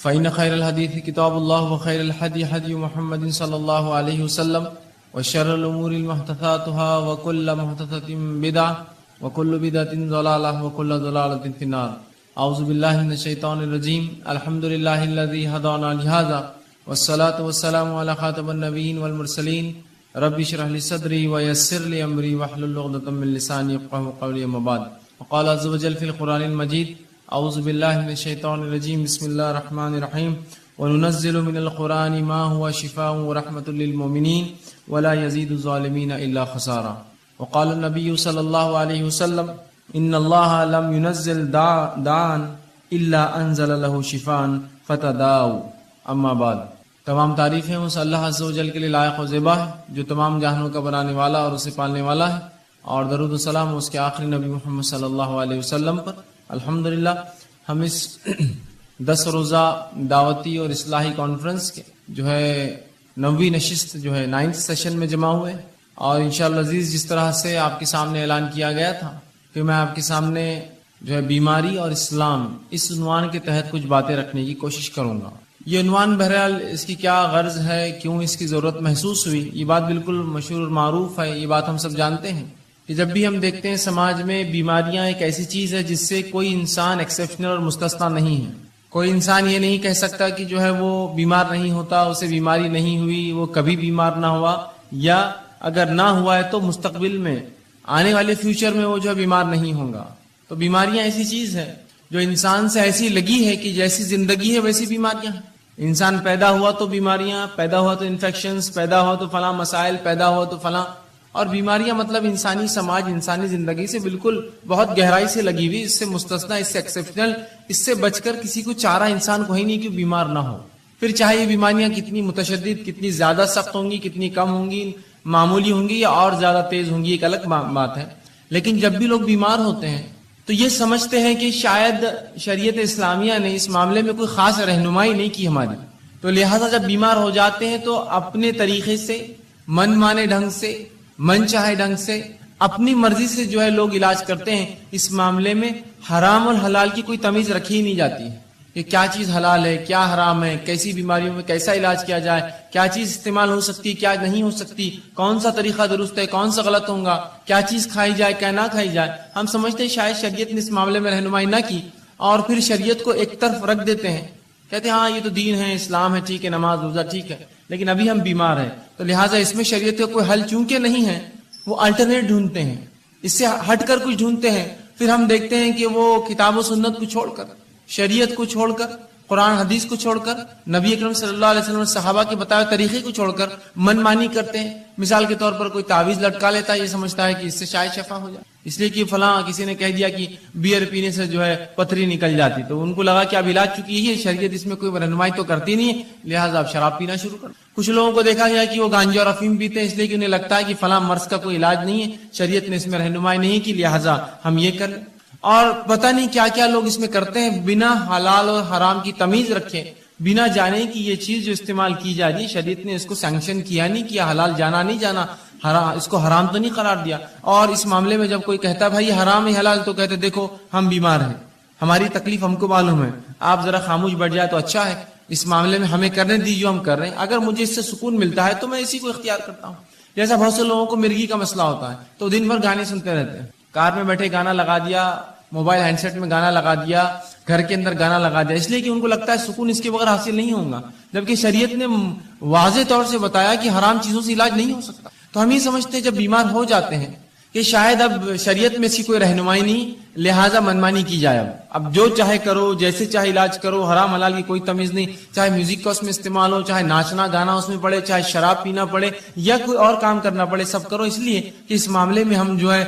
فإن خير الحديث كتاب الله وخير الهدي هدي محمد صلى الله عليه وسلم وشر الأمور محدثاتها وكل محدثة بدعة وكل بدعة ضلالة وكل ضلالة في النار. أعوذ بالله من الشيطان الرجيم. الحمد لله الذي هدانا لهذا والصلاة والسلام على خاتم النبيين والمرسلين. رب اشرح لي صدري ويسر لي أمري واحلل عقدة من لساني يفقهوا قولي. أما بعد. وقال عز وجل في القرآن المجيد: أعوذ بالله من الشيطان الرجيم. بسم الله الرحمن الرحيم. وننزل من القرآن ما هو شفاء ورحمة للمؤمنين ولا يزيد الظالمين إلا خسارا. وقال النبي صلى الله عليه وسلم: إن الله لم ينزل داعا إلا أنزل له شفاء فتداؤوا. أما بعد. تمام تعریفیں اس اللہ عز و جل کے لیے لائق و زیبا ہے جو تمام جہانوں کا بنانے والا اور اسے پالنے والا ہے، اور درود و سلام اس کے آخری نبی محمد صلی اللہ علیہ وسلم پر. الحمدللہ ہم اس 10 روزہ دعوتی اور اصلاحی کانفرنس کے جو ہے 9ویں نشست جو ہے 9th سیشن میں جمع ہوئے، اور انشاءاللہ عزیز جس طرح سے آپ کے سامنے اعلان کیا گیا تھا کہ میں آپ کے سامنے جو ہے بیماری اور اسلام اس عنوان کے تحت کچھ باتیں رکھنے کی کوشش کروں گا. یہ عنوان بہرحال اس کی کیا غرض ہے، کیوں اس کی ضرورت محسوس ہوئی، یہ بات بالکل مشہور اور معروف ہے، یہ بات ہم سب جانتے ہیں کہ جب بھی ہم دیکھتے ہیں سماج میں بیماریاں ایک ایسی چیز ہے جس سے کوئی انسان ایکسیپشنل اور مستثنا نہیں ہے. کوئی انسان یہ نہیں کہہ سکتا کہ جو ہے وہ بیمار نہیں ہوتا، اسے بیماری نہیں ہوئی، وہ کبھی بیمار نہ ہوا، یا اگر نہ ہوا ہے تو مستقبل میں آنے والے فیوچر میں وہ جو ہے بیمار نہیں ہوگا. تو بیماریاں ایسی چیز ہے جو انسان سے ایسی لگی ہے کہ جیسی زندگی ہے ویسی بیماریاں ہیں. انسان پیدا ہوا تو بیماریاں، پیدا ہوا تو انفیکشنز، پیدا ہوا تو فلاں مسائل، پیدا ہوا تو فلاں. اور بیماریاں مطلب انسانی سماج، انسانی زندگی سے بالکل بہت گہرائی سے لگی ہوئی، اس سے مستثنا، اس سے ایکسیپشنل، اس سے بچ کر کسی کو چارہ انسان کو ہی نہیں کہ بیمار نہ ہو. پھر چاہے یہ بیماریاں کتنی متشدد، کتنی زیادہ سخت ہوں گی، کتنی کم ہوں گی، معمولی ہوں گی یا اور زیادہ تیز ہوں گی، ایک الگ بات ہے. لیکن جب بھی لوگ بیمار ہوتے ہیں تو یہ سمجھتے ہیں کہ شاید شریعت اسلامیہ نے اس معاملے میں کوئی خاص رہنمائی نہیں کی ہماری، تو لہٰذا جب بیمار ہو جاتے ہیں تو اپنے طریقے سے، من مانے ڈھنگ سے، من چاہے ڈھنگ سے، اپنی مرضی سے جو ہے لوگ علاج کرتے ہیں. اس معاملے میں حرام اور حلال کی کوئی تمیز رکھی ہی نہیں جاتی ہے کہ کیا چیز حلال ہے، کیا حرام ہے، کیسی بیماریوں میں کیسا علاج کیا جائے، کیا چیز استعمال ہو سکتی، کیا نہیں ہو سکتی، کون سا طریقہ درست ہے، کون سا غلط ہوگا، کیا چیز کھائی جائے، کیا نہ کھائی جائے. ہم سمجھتے ہیں شاید شریعت نے اس معاملے میں رہنمائی نہ کی، اور پھر شریعت کو ایک طرف رکھ دیتے ہیں، کہتے ہیں ہاں یہ تو دین ہے، اسلام ہے، ٹھیک ہے، نماز روزہ ٹھیک ہے، لیکن ابھی ہم بیمار ہیں تو لہٰذا اس میں شریعت کا کوئی حل چونکہ نہیں ہے، وہ الٹرنیٹ ڈھونڈتے ہیں، اس سے ہٹ کر کچھ ڈھونڈتے ہیں. پھر ہم دیکھتے ہیں کہ وہ کتاب و سنت کو چھوڑ کر، شریعت کو چھوڑ کر، قرآن حدیث کو چھوڑ کر، نبی اکرم صلی اللہ علیہ وسلم صحابہ کے بتائے طریقے کو چھوڑ کر من مانی کرتے ہیں. مثال کے طور پر کوئی تعویذ لٹکا لیتا ہے، یہ سمجھتا ہے کہ اس سے شاید شفا ہو جائے، اس لیے کہ فلاں کسی نے کہہ دیا کہ بیئر پینے سے جو ہے پتھری نکل جاتی، تو ان کو لگا کہ اب علاج چکی ہے، شریعت اس میں کوئی رہنمائی تو کرتی نہیں ہے، لہٰذا آپ شراب پینا شروع کر. کچھ لوگوں کو دیکھا گیا کہ وہ گانجا اور افیم پیتے ہیں، اس لیے کہ انہیں لگتا ہے کہ فلاں مرض کا کوئی علاج نہیں ہے، شریعت نے اس میں رہنمائی نہیں کی، لہٰذا ہم یہ کر لیں. اور پتہ نہیں کیا کیا لوگ اس میں کرتے ہیں، بنا حلال اور حرام کی تمیز رکھے، بنا جانے کی یہ چیز جو استعمال کی جا رہی ہے، شریعت نے اس کو سینکشن کیا نہیں کیا، حلال جانا نہیں جانا، اس کو حرام تو نہیں قرار دیا. اور اس معاملے میں جب کوئی کہتا ہے بھائی حرام ہے حلال، تو کہتے دیکھو ہم بیمار ہیں، ہماری تکلیف ہم کو معلوم ہے، آپ ذرا خاموش بیٹھ جائے تو اچھا ہے، اس معاملے میں ہمیں کرنے دیجیے جو ہم کر رہے ہیں، اگر مجھے اس سے سکون ملتا ہے تو میں اسی کو اختیار کرتا ہوں. جیسا بہت سے لوگوں کو مرگی کا مسئلہ ہوتا ہے تو دن بھر گانے سنتے رہتے ہیں، کار میں بیٹھے گانا لگا دیا، موبائل ہینڈ سیٹ میں گانا لگا دیا، گھر کے اندر گانا لگا دیا، اس لیے کہ ان کو لگتا ہے سکون اس کے بغیر حاصل نہیں ہوگا، جبکہ شریعت نے واضح طور سے بتایا کہ حرام چیزوں سے علاج نہیں ہو سکتا. تو ہم یہ سمجھتے ہیں جب بیمار ہو جاتے ہیں کہ شاید اب شریعت میں اس کی کوئی رہنمائی نہیں، لہٰذا منمانی کی جائے، اب جو چاہے کرو، جیسے چاہے علاج کرو، حرام حلال کی کوئی تمیز نہیں، چاہے میوزک کا اس میں استعمال ہو، چاہے ناچنا گانا اس میں پڑے، چاہے شراب پینا پڑے یا کوئی اور کام کرنا پڑے، سب کرو، اس لیے کہ اس معاملے میں ہم جو ہے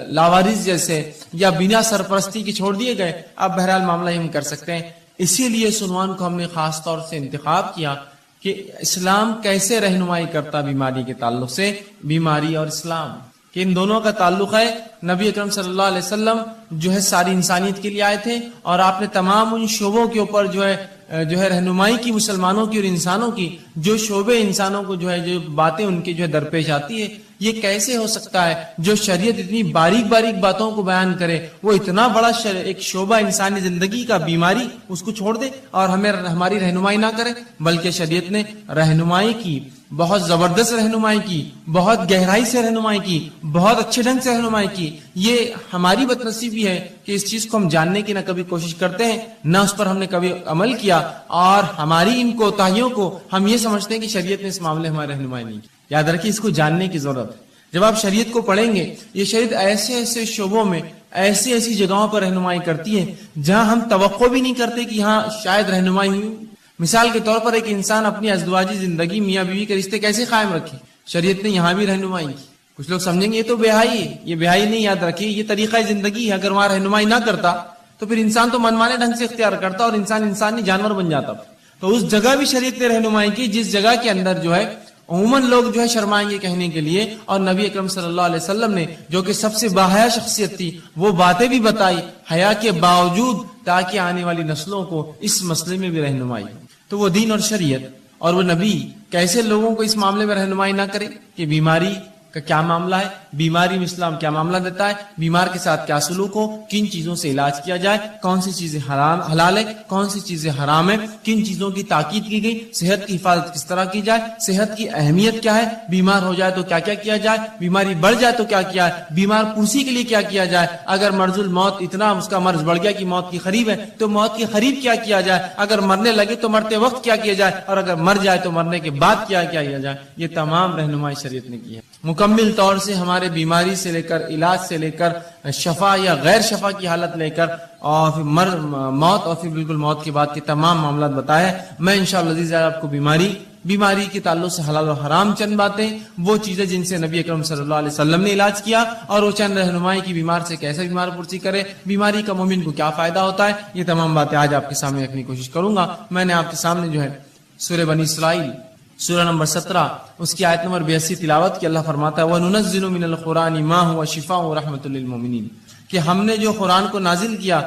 لاوارث جیسے یا بنا سرپرستی کے چھوڑ دیے گئے، اب بہرحال معاملہ ہم کر سکتے ہیں. اسی لیے اس عنوان کو ہم نے خاص طور سے انتخاب کیا کہ اسلام کیسے رہنمائی کرتا بیماری کے تعلق سے، بیماری اور اسلام کہ ان دونوں کا تعلق ہے. نبی اکرم صلی اللہ علیہ وسلم جو ہے ساری انسانیت کے لیے آئے تھے، اور آپ نے تمام ان شعبوں کے اوپر جو ہے رہنمائی کی، مسلمانوں کی اور انسانوں کی، جو شعبے انسانوں کو جو ہے جو باتیں ان کے جو ہے درپیش آتی ہے، یہ کیسے ہو سکتا ہے جو شریعت اتنی باریک باریک باتوں کو بیان کرے، وہ اتنا بڑا ایک شعبہ انسانی زندگی کا بیماری اس کو چھوڑ دے اور ہماری رہنمائی نہ کرے؟ بلکہ شریعت نے رہنمائی کی، بہت زبردست رہنمائی کی، بہت گہرائی سے رہنمائی کی، بہت اچھے ڈھنگ سے رہنمائی کی۔ یہ ہماری بد نصیبی ہے کہ اس چیز کو ہم جاننے کی نہ کبھی کوشش کرتے ہیں، نہ اس پر ہم نے کبھی عمل کیا، اور ہماری ان کوتاہیوں کو ہم یہ سمجھتے ہیں کہ شریعت نے اس معاملے ہماری رہنمائی نہیں کی۔ یاد رکھیے، اس کو جاننے کی ضرورت ہے۔ جب آپ شریعت کو پڑھیں گے، یہ شریعت ایسے ایسے شعبوں میں ایسی ایسی جگہوں پر رہنمائی کرتی ہے جہاں ہم توقع بھی نہیں کرتے کہ یہاں شاید رہنمائی ہوئی۔ مثال کے طور پر ایک انسان اپنی ازدواجی زندگی، میاں بیوی کے رشتے کیسے قائم رکھے، شریعت نے یہاں بھی رہنمائی کی۔ کچھ لوگ سمجھیں گے یہ تو بےحائی ہے، یہ بےحائی نہیں، یاد رکھیے یہ طریقہ زندگی ہے۔ اگر وہاں رہنمائی نہ کرتا تو پھر انسان تو منمانے ڈھنگ سے اختیار کرتا اور انسان نہیں جانور بن جاتا۔ تو اس جگہ بھی شریعت نے رہنمائی کی جس جگہ کے اندر جو ہے عموماً لوگ جو ہے شرمائیں گے کہنے کے لیے، اور نبی اکرم صلی اللہ علیہ وسلم نے جو کہ سب سے باحیا شخصیت تھی وہ باتیں بھی بتائی حیا کے باوجود، تاکہ آنے والی نسلوں کو اس مسئلے میں بھی رہنمائی ہو۔ تو وہ دین اور شریعت اور وہ نبی کیسے لوگوں کو اس معاملے میں رہنمائی نہ کرے کہ بیماری کا کیا معاملہ ہے، بیماری میں اسلام کیا معاملہ دیتا ہے، بیمار کے ساتھ کیا سلوک ہو، کن چیزوں سے علاج کیا جائے، کون سی چیزیں حلال ہے، کون سی چیزیں حرام ہے، کن چیزوں کی تاکید کی گئی، صحت کی حفاظت کس طرح کی جائے، صحت کی اہمیت کیا ہے، بیمار ہو جائے تو کیا کیا کیا جائے، بیماری بڑھ جائے تو کیا کیا ہے، بیمار پرسی کے لیے کیا کیا جائے، اگر مرض الموت اتنا اس کا مرض بڑھ گیا کہ موت کی قریب ہے تو موت کی قریب کیا کیا جائے، اگر مرنے لگے تو مرتے وقت کیا کیا جائے، اور اگر مر جائے تو مرنے کے بعد کیا کیا جائے۔ یہ تمام رہنمائی شریعت نے کی ہے۔ مکمل طور سے ہمارے بیماری سے لے کر علاج سے لے کر شفا یا غیر شفا کی حالت لے کر اور پھر موت اور پھر بالکل موت کے بعد کے تمام معاملات بتایا۔ میں انشاءاللہ عزیز آپ کو بیماری کے تعلق سے حلال و حرام چند باتیں، وہ چیزیں جن سے نبی اکرم صلی اللہ علیہ وسلم نے علاج کیا، اور وہ چند رہنمائی کی بیمار سے کیسے بیمار پرسی کرے، بیماری کا مومن کو کیا فائدہ ہوتا ہے، یہ تمام باتیں آج آپ کے سامنے رکھنے کی کوشش کروں گا۔ میں نے آپ کے سامنے جو ہے سورہ بنی اسرائیل سورہ نمبر 17 اس کی آیت نمبر 82 تلاوت کی۔ اللہ فرماتا ہے وَنُنَزِّلُ مِنَ الْقُرْآنِ مَا هُوَ شِفَاءٌ وَرَحْمَةٌ لِّلْمُؤْمِنِينَ، کہ ہم نے جو قرآن کو نازل کیا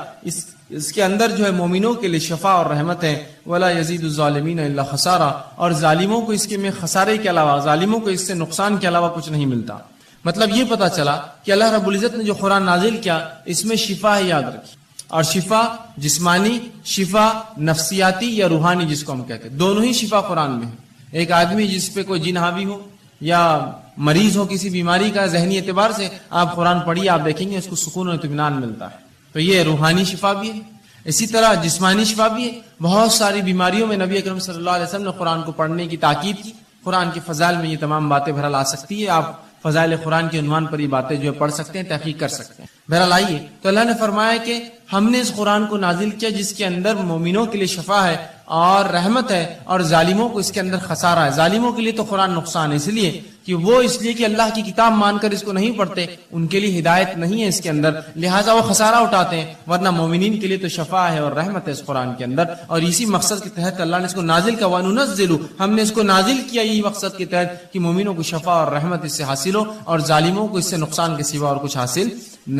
اس کے اندر جو ہے مومنوں کے لیے شفا اور رحمت ہے، وَلَا يَزِيدُ الظَّالِمِينَ إِلَّا خَسَارًا، اور ظالموں کو اس کے میں خسارے کے علاوہ، ظالموں کو اس سے نقصان کے علاوہ کچھ نہیں ملتا۔ مطلب یہ پتا چلا کہ اللہ رب العزت نے جو قرآن نازل کیا اس میں شفا ہے، یاد رکھیے، اور شفا جسمانی، شفا نفسیاتی یا روحانی جس کو ہم کہتے ہیں، دونوں ہی شفا قرآن میں ہے۔ ایک آدمی جس پہ کوئی جن حاوی ہو یا مریض ہو کسی بیماری کا، ذہنی اعتبار سے آپ قرآن پڑھیے، آپ دیکھیں گے اس کو سکون و اطمینان ملتا ہے۔ تو یہ روحانی شفا بھی ہے، اسی طرح جسمانی شفا بھی ہے۔ بہت ساری بیماریوں میں نبی اکرم صلی اللہ علیہ وسلم نے قرآن کو پڑھنے کی تاکید کی۔ قرآن کے فضائل میں یہ تمام باتیں بہرحال آ سکتی ہے، آپ فضائل قرآن کے عنوان پر یہ باتیں جو ہے پڑھ سکتے ہیں، تحقیق کر سکتے ہیں۔ بہرحال آئیے، تو اللہ نے فرمایا کہ ہم نے اس قرآن کو نازل کیا جس کے اندر مومنوں کے لیے شفا ہے اور رحمت ہے، اور ظالموں کو اس کے اندر خسارہ ہے۔ ظالموں کے لیے تو قرآن نقصان ہے، اس لیے کہ اللہ کی کتاب مان کر اس کو نہیں پڑھتے، ان کے لیے ہدایت نہیں ہے اس کے اندر، لہٰذا وہ خسارہ اٹھاتے ہیں، ورنہ مومنین کے لیے تو شفا ہے اور رحمت ہے اس قرآن کے اندر۔ اور اسی مقصد کے تحت اللہ نے اس کو نازل کیا، وَنُنَزِّلُ، ہم نے اس کو نازل کیا یہی مقصد کے تحت کہ مومنوں کو شفا اور رحمت اس سے حاصل ہو، اور ظالموں کو اس سے نقصان کے سوا اور کچھ حاصل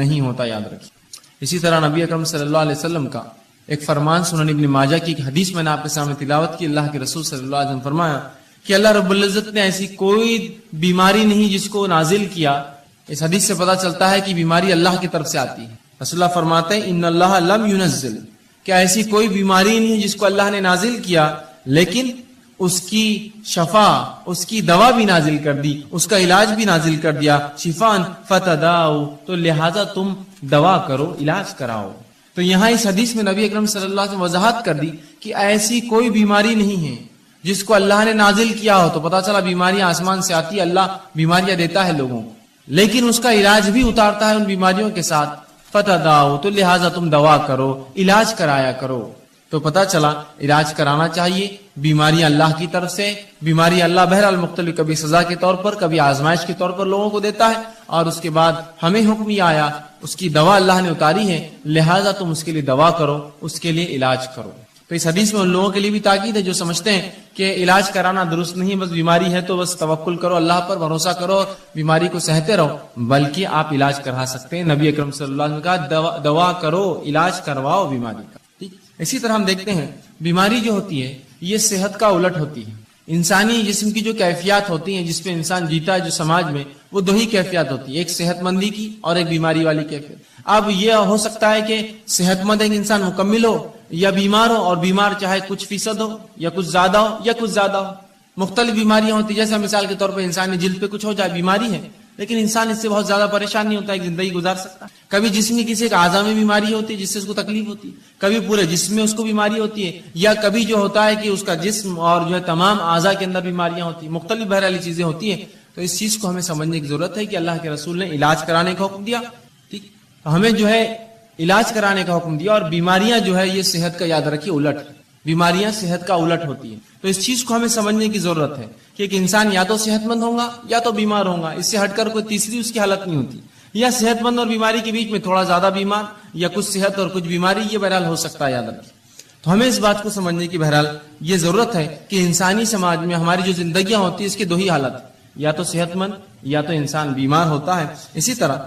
نہیں ہوتا، یاد رکھیے۔ اسی طرح نبی اکرم صلی اللہ علیہ وسلم کا ایک فرمان سنن ابن ماجہ کی ایک حدیث میں نے آپ کے سامنے تلاوت کی۔ اللہ کے رسول صلی اللہ علیہ وسلم فرمایا کہ اللہ رب العزت نے ایسی کوئی بیماری نہیں جس کو نازل کیا۔ اس حدیث سے پتہ چلتا ہے کہ بیماری اللہ کی طرف سے آتی ہے۔ رسول اللہ فرماتے ہیں ان اللہ لم ينزل، کہ ایسی کوئی بیماری نہیں جس کو اللہ نے نازل کیا لیکن اس کی شفا، اس کی دوا بھی نازل کر دی، اس کا علاج بھی نازل کر دیا۔ شفان فتداؤ، تو لہذا تم دوا کرو، علاج کراؤ۔ تو یہاں اس حدیث میں نبی اکرم صلی اللہ علیہ وسلم وضاحت کر دی کہ ایسی کوئی بیماری نہیں ہے جس کو اللہ نے نازل کیا ہو۔ تو پتا چلا بیماریاں آسمان سے آتی ہے، اللہ بیماریاں دیتا ہے لوگوں کو، لیکن اس کا علاج بھی اتارتا ہے ان بیماریوں کے ساتھ۔ فتداؤ، تو لہٰذا تم دوا کرو، علاج کرایا کرو۔ تو پتا چلا علاج کرانا چاہیے۔ بیماریاں اللہ کی طرف سے، بیماری اللہ بہرحال مختلف، کبھی سزا کے طور پر، کبھی آزمائش کے طور پر لوگوں کو دیتا ہے، اور اس کے بعد ہمیں حکم یہ آیا، اس کی دوا اللہ نے اتاری ہے، لہٰذا تم اس کے لیے دوا کرو، اس کے لیے علاج کرو۔ تو اس حدیث میں ان لوگوں کے لیے بھی تاکید ہے جو سمجھتے ہیں کہ علاج کرانا درست نہیں، بس بیماری ہے تو بس توکل کرو، اللہ پر بھروسہ کرو، بیماری کو سہتے رہو، بلکہ آپ علاج کرا سکتے ہیں۔ نبی اکرم صلی اللہ علیہ وسلم نے کہا دوا کرو، علاج کرواؤ بیماری کا۔ اسی طرح ہم دیکھتے ہیں بیماری جو ہوتی ہے یہ صحت کا الٹ ہوتی ہے۔ انسانی جسم کی جو کیفیات ہوتی ہیں جس پہ انسان جیتا ہے جو سماج میں، وہ دو ہی کیفیات ہوتی ہے، ایک صحت مندی کی اور ایک بیماری والی کیفیت۔ اب یہ ہو سکتا ہے کہ صحت مند ایک انسان مکمل ہو یا بیمار ہو، اور بیمار چاہے کچھ فیصد ہو یا کچھ زیادہ ہو یا کچھ زیادہ ہو۔ مختلف بیماریاں ہوتی ہیں، جیسے مثال کے طور پر انسانی جلد پہ کچھ ہو جائے، بیماری ہے، لیکن انسان اس سے بہت زیادہ پریشان نہیں ہوتا، ایک زندگی گزار سکتا ہے۔ کبھی جسم کی کسی ایک اعضاء میں بیماری ہوتی ہے جس سے اس کو تکلیف ہوتی ہے، کبھی پورے جسم میں اس کو بیماری ہوتی ہے، یا کبھی جو ہوتا ہے کہ اس کا جسم اور جو ہے تمام اعضاء کے اندر بیماریاں ہوتی ہیں، مختلف بہرحال چیزیں ہوتی ہیں۔ تو اس چیز کو ہمیں سمجھنے کی ضرورت ہے کہ اللہ کے رسول نے علاج کرانے کا حکم دیا، ٹھیک، ہمیں جو ہے علاج کرانے کا حکم دیا، اور بیماریاں جو ہے یہ صحت کا یاد رکھیے الٹ، بیماریاں صحت کا الٹ ہوتی ہیں۔ تو اس چیز کو ہمیں سمجھنے کی ضرورت ہے کہ ایک انسان یا تو صحت مند ہوگا یا تو بیمار ہوگا، اس سے ہٹ کر کوئی تیسری اس کی حالت نہیں ہوتی، یا صحت مند اور بیماری کے بیچ میں تھوڑا زیادہ بیمار، یا کچھ صحت اور کچھ بیماری، یہ بہرحال ہو سکتا ہے، یاد رکھیے۔ تو ہمیں اس بات کو سمجھنے کی بہرحال یہ ضرورت ہے کہ انسانی سماج میں ہماری جو زندگیاں ہوتی ہیں اس کی دو ہی حالت، یا تو صحت مند یا تو انسان بیمار ہوتا ہے۔ اسی طرح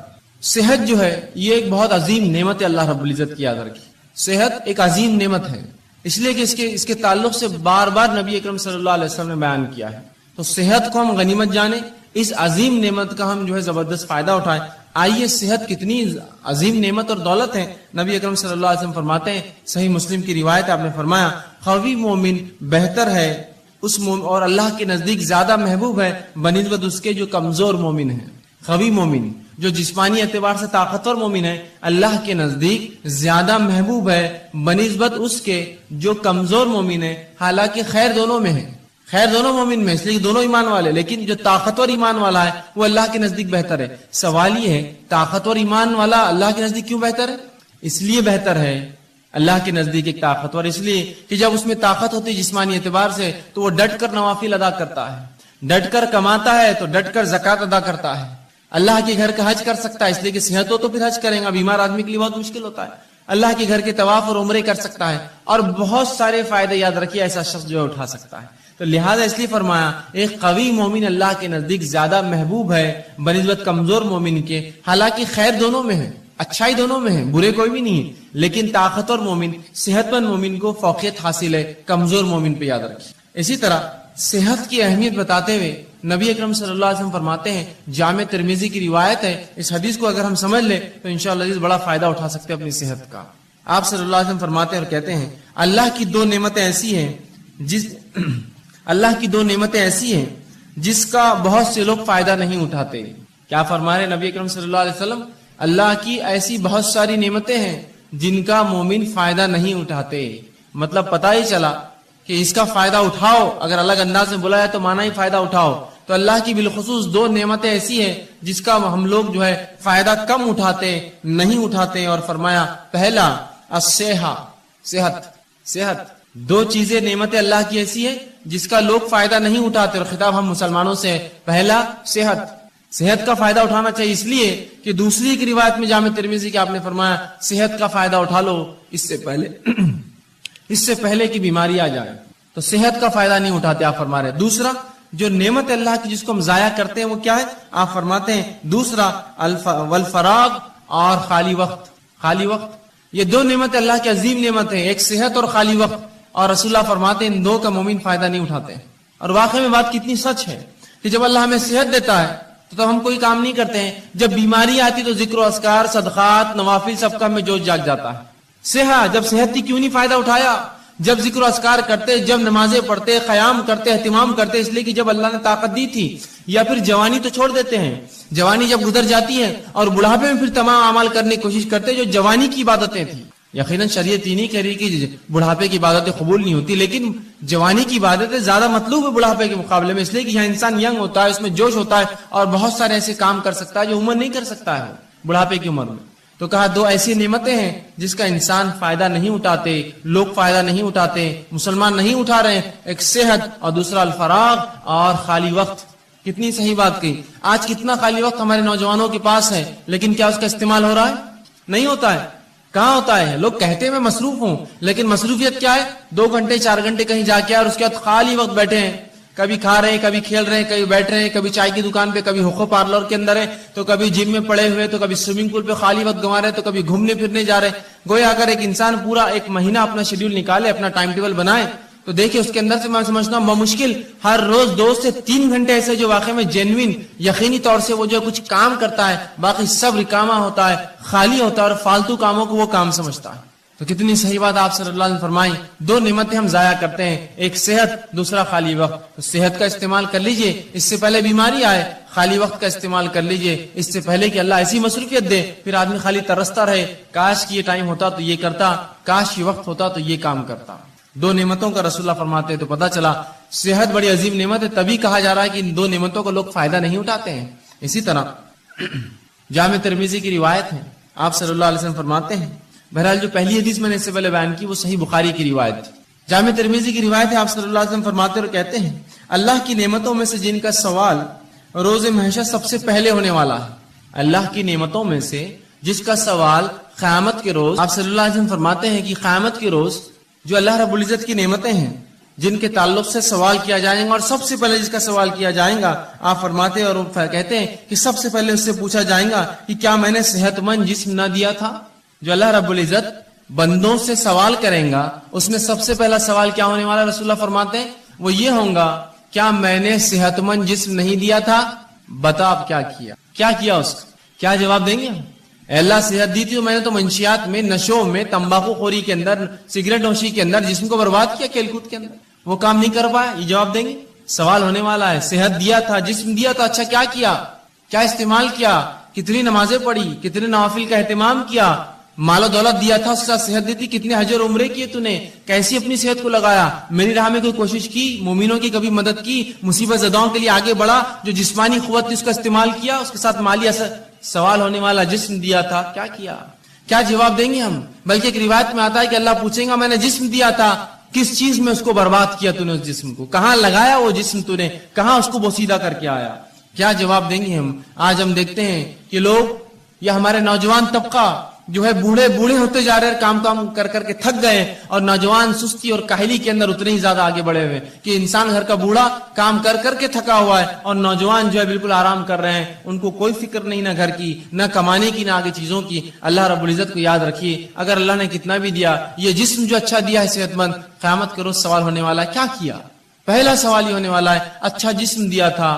صحت جو ہے یہ ایک بہت عظیم نعمت ہے اللہ رب العزت کی، یاد رکھیے صحت ایک عظیم نعمت ہے، اس لیے کہ اس کے تعلق سے بار بار نبی اکرم صلی اللہ علیہ وسلم نے بیان کیا ہے۔ تو صحت کو ہم غنیمت جانیں، اس عظیم نعمت کا ہم جو ہے زبردست فائدہ اٹھائیں۔ آئیے صحت کتنی عظیم نعمت اور دولت ہے، نبی اکرم صلی اللہ علیہ وسلم فرماتے ہیں، صحیح مسلم کی روایت آپ نے فرمایا، قوی مومن بہتر ہے اس اور اللہ کے نزدیک زیادہ محبوب ہے بنسبت اس کے جو کمزور مومن ہے۔ قوی مومن جو جسمانی اعتبار سے طاقتور مومن ہے، اللہ کے نزدیک زیادہ محبوب ہے بنسبت اس کے جو کمزور مومن ہے، حالانکہ خیر دونوں میں ہے، خیر دونوں مومن میں، اس لیے دونوں ایمان والے، لیکن جو طاقتور ایمان والا ہے وہ اللہ کے نزدیک بہتر ہے۔ سوال یہ ہے طاقتور ایمان والا اللہ کے نزدیک کیوں بہتر ہے؟ اس لیے بہتر ہے اللہ کے نزدیک ایک طاقتور، اس لیے کہ جب اس میں طاقت ہوتی ہے جسمانی اعتبار سے تو وہ ڈٹ کر نوافل ادا کرتا ہے، ڈٹ کر کماتا ہے تو ڈٹ کر زکوٰۃ ادا کرتا ہے، اللہ کے گھر کا حج کر سکتا ہے، اس لیے کہ صحت ہو تو پھر حج کریں گا، بیمار آدمی کے لیے بہت مشکل ہوتا ہے، اللہ کے گھر کے طواف اور عمرے کر سکتا ہے، اور بہت سارے فائدے یاد رکھیے ایسا شخص جو ہے اٹھا سکتا ہے۔ تو لہٰذا اس لیے فرمایا ایک قوی مومن اللہ کے نزدیک زیادہ محبوب ہے بنسبت کمزور مومن کے، حالانکہ خیر دونوں میں ہے، اچھائی دونوں میں ہے، برے کوئی بھی نہیں ہے، لیکن طاقتور مومن صحت مند مومن کو فوقیت حاصل ہے کمزور مومن پہ، یاد رکھیے۔ اسی طرح صحت کی اہمیت بتاتے ہوئے نبی اکرم صلی اللہ علیہ وسلم فرماتے ہیں، جامع ترمذی کی روایت ہے، اس حدیث کو اگر ہم سمجھ لیں تو انشاءاللہ بڑا فائدہ اٹھا سکتے ہیں اپنی صحت کا۔ آپ صلی اللہ علیہ وسلم فرماتے ہیں اور کہتے ہیں، اللہ کی دو نعمتیں ایسی ہیں جس کا بہت سے لوگ فائدہ نہیں اٹھاتے۔ کیا فرما رہے نبی اکرم صلی اللہ علیہ وسلم؟ اللہ کی ایسی بہت ساری نعمتیں ہیں جن کا مومن فائدہ نہیں اٹھاتے۔ مطلب پتہ ہی چلا کہ اس کا فائدہ اٹھاؤ، اگر الگ انداز میں بولا ہے تو مانا ہی فائدہ اٹھاؤ۔ تو اللہ کی بالخصوص دو نعمتیں ایسی ہیں جس کا ہم لوگ جو ہے فائدہ کم اٹھاتے، نہیں اٹھاتے، اور فرمایا پہلا صحت۔ دو چیزیں نعمتیں اللہ کی ایسی ہے جس کا لوگ فائدہ نہیں اٹھاتے، اور خطاب ہم مسلمانوں سے، پہلا صحت کا فائدہ اٹھانا چاہیے، اس لیے کہ دوسری ایک روایت میں جامع ترمذی کی آپ نے فرمایا صحت کا فائدہ اٹھا لو اس سے پہلے کی بیماری آ جائے، تو صحت کا فائدہ نہیں اٹھاتے آپ فرما رہے۔ دوسرا جو نعمت اللہ کی جس کو ہم ضائع کرتے ہیں وہ کیا ہے؟ آپ فرماتے ہیں دوسرا والفراغ اور خالی وقت۔ یہ دو نعمت اللہ کی عظیم نعمت ہے، ایک صحت اور خالی وقت، اور رسول اللہ فرماتے ہیں ان دو کا مومن فائدہ نہیں اٹھاتے۔ اور واقعی میں بات کتنی سچ ہے کہ جب اللہ ہمیں صحت دیتا ہے تو ہم کوئی کام نہیں کرتے ہیں، جب بیماری آتی تو ذکر و اذکار، صدقات، نوافل سب کا ہمیں جوش جاگ جاتا ہے۔ جب صحت تھی کیوں نہیں فائدہ اٹھایا؟ جب ذکر و اذکار کرتے، جب نمازیں پڑھتے، قیام کرتے، اہتمام کرتے، اس لیے کہ جب اللہ نے طاقت دی تھی۔ یا پھر جوانی تو چھوڑ دیتے ہیں، جوانی جب گزر جاتی ہے اور بڑھاپے میں پھر تمام اعمال کرنے کی کوشش کرتے جو جوانی کی عبادتیں تھیں۔ یقیناً شریعت یہ نہیں کہہ رہی کہ بڑھاپے کی عبادتیں قبول نہیں ہوتی، لیکن جوانی کی عبادتیں زیادہ مطلوب ہے بڑھاپے کے مقابلے میں، اس لیے کہ یہاں انسان ینگ ہوتا ہے، اس میں جوش ہوتا ہے، اور بہت سارے ایسے کام کر سکتا ہے جو عمر نہیں کر سکتا ہے بڑھاپے کی عمر میں۔ تو کہا دو ایسی نعمتیں ہیں جس کا انسان فائدہ نہیں اٹھاتے، لوگ فائدہ نہیں اٹھاتے، مسلمان نہیں اٹھا رہے ہیں، ایک صحت اور دوسرا الفراغ اور خالی وقت۔ کتنی صحیح بات کہی۔ آج کتنا خالی وقت ہمارے نوجوانوں کے پاس ہے، لیکن کیا اس کا استعمال ہو رہا ہے؟ نہیں ہوتا ہے۔ کہاں ہوتا ہے؟ لوگ کہتے ہیں میں مصروف ہوں، لیکن مصروفیت کیا ہے؟ 2 گھنٹے 4 گھنٹے کہیں جا کے اور اس کے بعد خالی وقت بیٹھے ہیں، کبھی کھا رہے ہیں، کبھی کھیل رہے ہیں، کبھی بیٹھ رہے ہیں، کبھی چائے کی دکان پہ، کبھی ہوکو پارلر کے اندر ہے، تو کبھی جم میں پڑے ہوئے، تو کبھی سوئمنگ پول پہ خالی وقت گنوا رہے ہیں، تو کبھی گھومنے پھرنے جا رہے ہیں۔ گویا اگر ایک انسان پورا 1 مہینہ اپنا شیڈیول نکالے، اپنا ٹائم ٹیبل بنائے تو دیکھیں اس کے اندر سے میں سمجھتا ہوں بمشکل ہر روز 2 سے 3 گھنٹے ایسے جو واقعی میں جینوین یقینی طور سے وہ جو کچھ کام کرتا ہے، باقی سب رکامہ ہوتا ہے، خالی ہوتا ہے اور فالتو کاموں کو وہ کام سمجھتا ہے. تو کتنی صحیح بات آپ صلی اللہ علیہ وسلم فرمائیں. 2 نعمتیں ہم ضائع کرتے ہیں، ایک صحت، دوسرا خالی وقت. تو صحت کا استعمال کر لیجئے، اس سے پہلے بیماری آئے. خالی وقت کا استعمال کر لیجئے، اس سے پہلے کہ اللہ ایسی مصروفیت دے پھر آدمی خالی ترستا رہے، کاش کہ یہ ٹائم ہوتا تو یہ کرتا، کاش یہ وقت ہوتا تو یہ کام کرتا. 2 نعمتوں کا رسول اللہ فرماتے ہیں. تو پتہ چلا صحت بڑی عظیم نعمت ہے، تبھی کہا جا رہا ہے کہ ان 2 نعمتوں کا لوگ فائدہ نہیں اٹھاتے ہیں. اسی طرح جامع ترمذی کی روایت ہے، آپ صلی اللہ علیہ وسلم فرماتے ہیں، بہرحال جو پہلی حدیث میں نے اس سے پہلے بیان کی وہ صحیح بخاری کی روایت تھی. جامع ترمذی کی روایت ہے، آپ صلی اللہ علیہ وسلم فرماتے اور کہتے ہیں، اللہ کی نعمتوں میں سے جن کا سوال روز محشر سب سے پہلے ہونے والا ہے. اللہ کی نعمتوں میں سے جس کا سوال قیامت کے روز، آپ صلی اللہ علیہ وسلم فرماتے ہیں کہ قیامت کے روز جو اللہ رب العزت کی نعمتیں ہیں جن کے تعلق سے سوال کیا جائے گا، اور سب سے پہلے جس کا سوال کیا جائے گا، آپ فرماتے اور کہتے ہیں کہ سب سے پہلے اس سے پوچھا جائے گا کہ کیا میں نے صحت مند جسم نہ دیا تھا. جو اللہ رب العزت بندوں سے سوال کریں گا اس میں سب سے پہلا سوال کیا ہونے والا رسول اللہ فرماتے ہیں، وہ یہ ہوگا کیا میں نے صحت مند جسم نہیں دیا تھا، بتا اب کیا کیا اس کا. کیا جواب دیں گے ہم؟ اے اللہ صحت دی تھی، میں نے تو منشیات میں، نشوں میں، تمباکو خوری کے اندر، سگریٹ نوشی کے اندر جسم کو برباد کیا، کھیل کود کے اندر وہ کام نہیں کر پایا. یہ جواب دیں گے. سوال ہونے والا ہے، صحت دیا تھا، جسم دیا تھا، اچھا کیا استعمال کیا، کتنی نمازیں پڑھی، کتنے نوافل کا اہتمام کیا، مال و دولت دیا تھا، اس کے ساتھ صحت دی تھی، کتنے حج اور عمرے کیے تو نے، کیسی اپنی صحت کو لگایا، میری راہ میں کوئی کوشش کی، مومنوں کی کبھی مدد کی، مصیبت زداؤں کے لیے آگے بڑھا، جو جسمانی قوت تھی اس کا استعمال کیا، اس کے ساتھ مالی اثر. سوال ہونے والا، جسم دیا تھا، کیا جواب دیں گے ہم؟ بلکہ ایک روایت میں آتا ہے کہ اللہ پوچھیں گا میں نے جسم دیا تھا، کس چیز میں اس کو برباد کیا تو نے، اس جسم کو کہاں لگایا، وہ جسم تو نے کہاں اس کو بوسیدہ کر کے آیا. کیا جواب دیں گے ہم؟ آج ہم دیکھتے ہیں کہ لوگ یا ہمارے نوجوان طبقہ جو ہے بوڑھے ہوتے جا رہے ہیں، کام کر کے تھک گئے، اور نوجوان سستی اور کاہلی کے اندر اتنے ہی زیادہ آگے بڑھے ہوئے کہ انسان گھر کا بوڑھا کام کر کے تھکا ہوا ہے، اور نوجوان جو ہے بالکل آرام کر رہے ہیں، ان کو کوئی فکر نہیں، نہ گھر کی، نہ کمانے کی، نہ آگے چیزوں کی. اللہ رب العزت کو یاد رکھیے، اگر اللہ نے کتنا بھی دیا، یہ جسم جو اچھا دیا ہے صحت مند، قیامت کے روز سوال ہونے والا ہے کیا. پہلا سوال یہ ہونے والا ہے، اچھا جسم دیا تھا،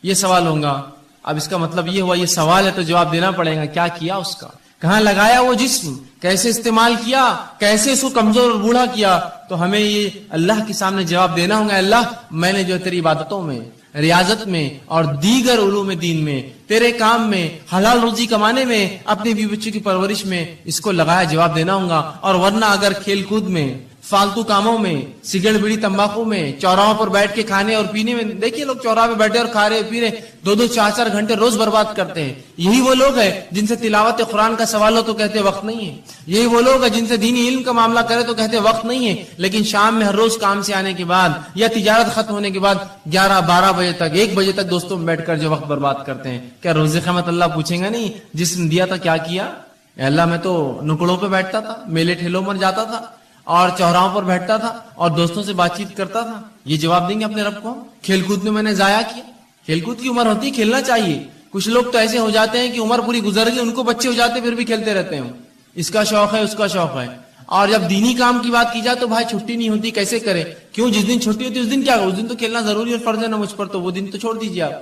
یہ سوال ہوگا. اب اس کا مطلب یہ ہوا یہ سوال ہے تو جواب دینا پڑے گا، کیا اس کا، کہاں لگایا وہ جسم، کیسے استعمال کیا، کیسے اس کو کمزور اور بوڑھا کیا. تو ہمیں یہ اللہ کے سامنے جواب دینا ہوگا، اللہ میں نے جو تیری عبادتوں میں، ریاضت میں اور دیگر علوم دین میں، تیرے کام میں، حلال روزی کمانے میں، اپنے بیوی بچوں کی پرورش میں اس کو لگایا، جواب دینا ہوگا. اور ورنہ اگر کھیل کود میں، فالتو کاموں میں، سگریٹ بیڑی تمباکو میں، چوراہوں پر بیٹھ کے کھانے اور پینے میں، دیکھیے لوگ چوراہے پہ بیٹھے اور کھا رہے پی رہے، 2-2 4-4 گھنٹے روز برباد کرتے ہیں. یہی وہ لوگ ہیں جن سے تلاوت قرآن کا سوال ہو تو کہتے وقت نہیں ہے. یہی وہ لوگ ہیں جن سے دینی علم کا معاملہ کرے تو کہتے وقت نہیں ہے. لیکن شام میں ہر روز کام سے آنے کے بعد یا تجارت ختم ہونے کے بعد 11-12 بجے تک، 1 بجے تک دوستوں میں بیٹھ کر جو وقت برباد کرتے ہیں، کیا روز قیامت اللہ پوچھیں گا نہیں جسم دیا تھا کیا؟ اے اللہ میں تو نکڑوں پہ بیٹھتا تھا، میلے ٹھیلوں پر جاتا تھا اور چوراہوں پر بیٹھتا تھا اور دوستوں سے بات چیت کرتا تھا. یہ جواب دیں گے اپنے رب کو. کھیل کود میں نے ضائع کیا. کھیل کود کی عمر ہوتی ہے، کھیلنا چاہیے. کچھ لوگ تو ایسے ہو جاتے ہیں کہ عمر پوری گزر گئی، ان کو بچے ہو جاتے پھر بھی کھیلتے رہتے ہیں، اس کا شوق ہے، اس کا شوق ہے. اور جب دینی کام کی بات کی جائے تو بھائی چھٹی نہیں ہوتی، کیسے کرے؟ کیوں؟ جس دن چھٹی ہوتی ہے اس دن کیا، اس دن تو کھیلنا ضروری اور فرض ہے نا مجھ پر، تو وہ دن تو چھوڑ دیجیے آپ.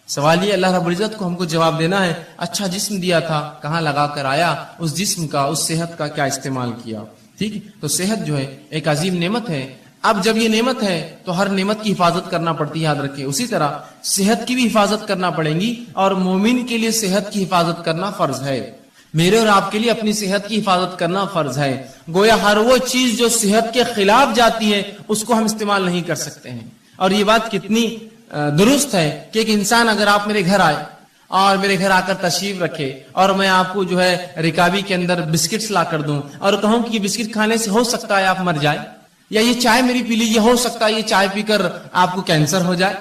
سوال یہ اللہ رب العزت کو ہم کو جواب دینا ہے، اچھا جسم دیا تھا، کہاں لگا کر آیا، اس جسم کا، اس صحت کا کیا استعمال کیا. ٹھیک. تو صحت جو ہے ایک عظیم نعمت ہے. اب جب یہ نعمت ہے تو ہر نعمت کی حفاظت کرنا پڑتی ہے، یاد رکھیں. اسی طرح صحت کی بھی حفاظت کرنا پڑے گی، اور مومن کے لیے صحت کی حفاظت کرنا فرض ہے. میرے اور آپ کے لیے اپنی صحت کی حفاظت کرنا فرض ہے. گویا ہر وہ چیز جو صحت کے خلاف جاتی ہے اس کو ہم استعمال نہیں کر سکتے ہیں. اور یہ بات کتنی درست ہے کہ ایک انسان اگر آپ میرے گھر آئے اور میرے گھر آ کر تشریف رکھے اور میں آپ کو جو ہے رکابی کے اندر بسکٹس لا کر دوں اور کہوں کہ یہ بسکٹ کھانے سے ہو سکتا ہے آپ مر جائیں، یا یہ چائے میری پی لیجیے، ہو سکتا ہے یہ چائے پی کر آپ کو کینسر ہو جائے،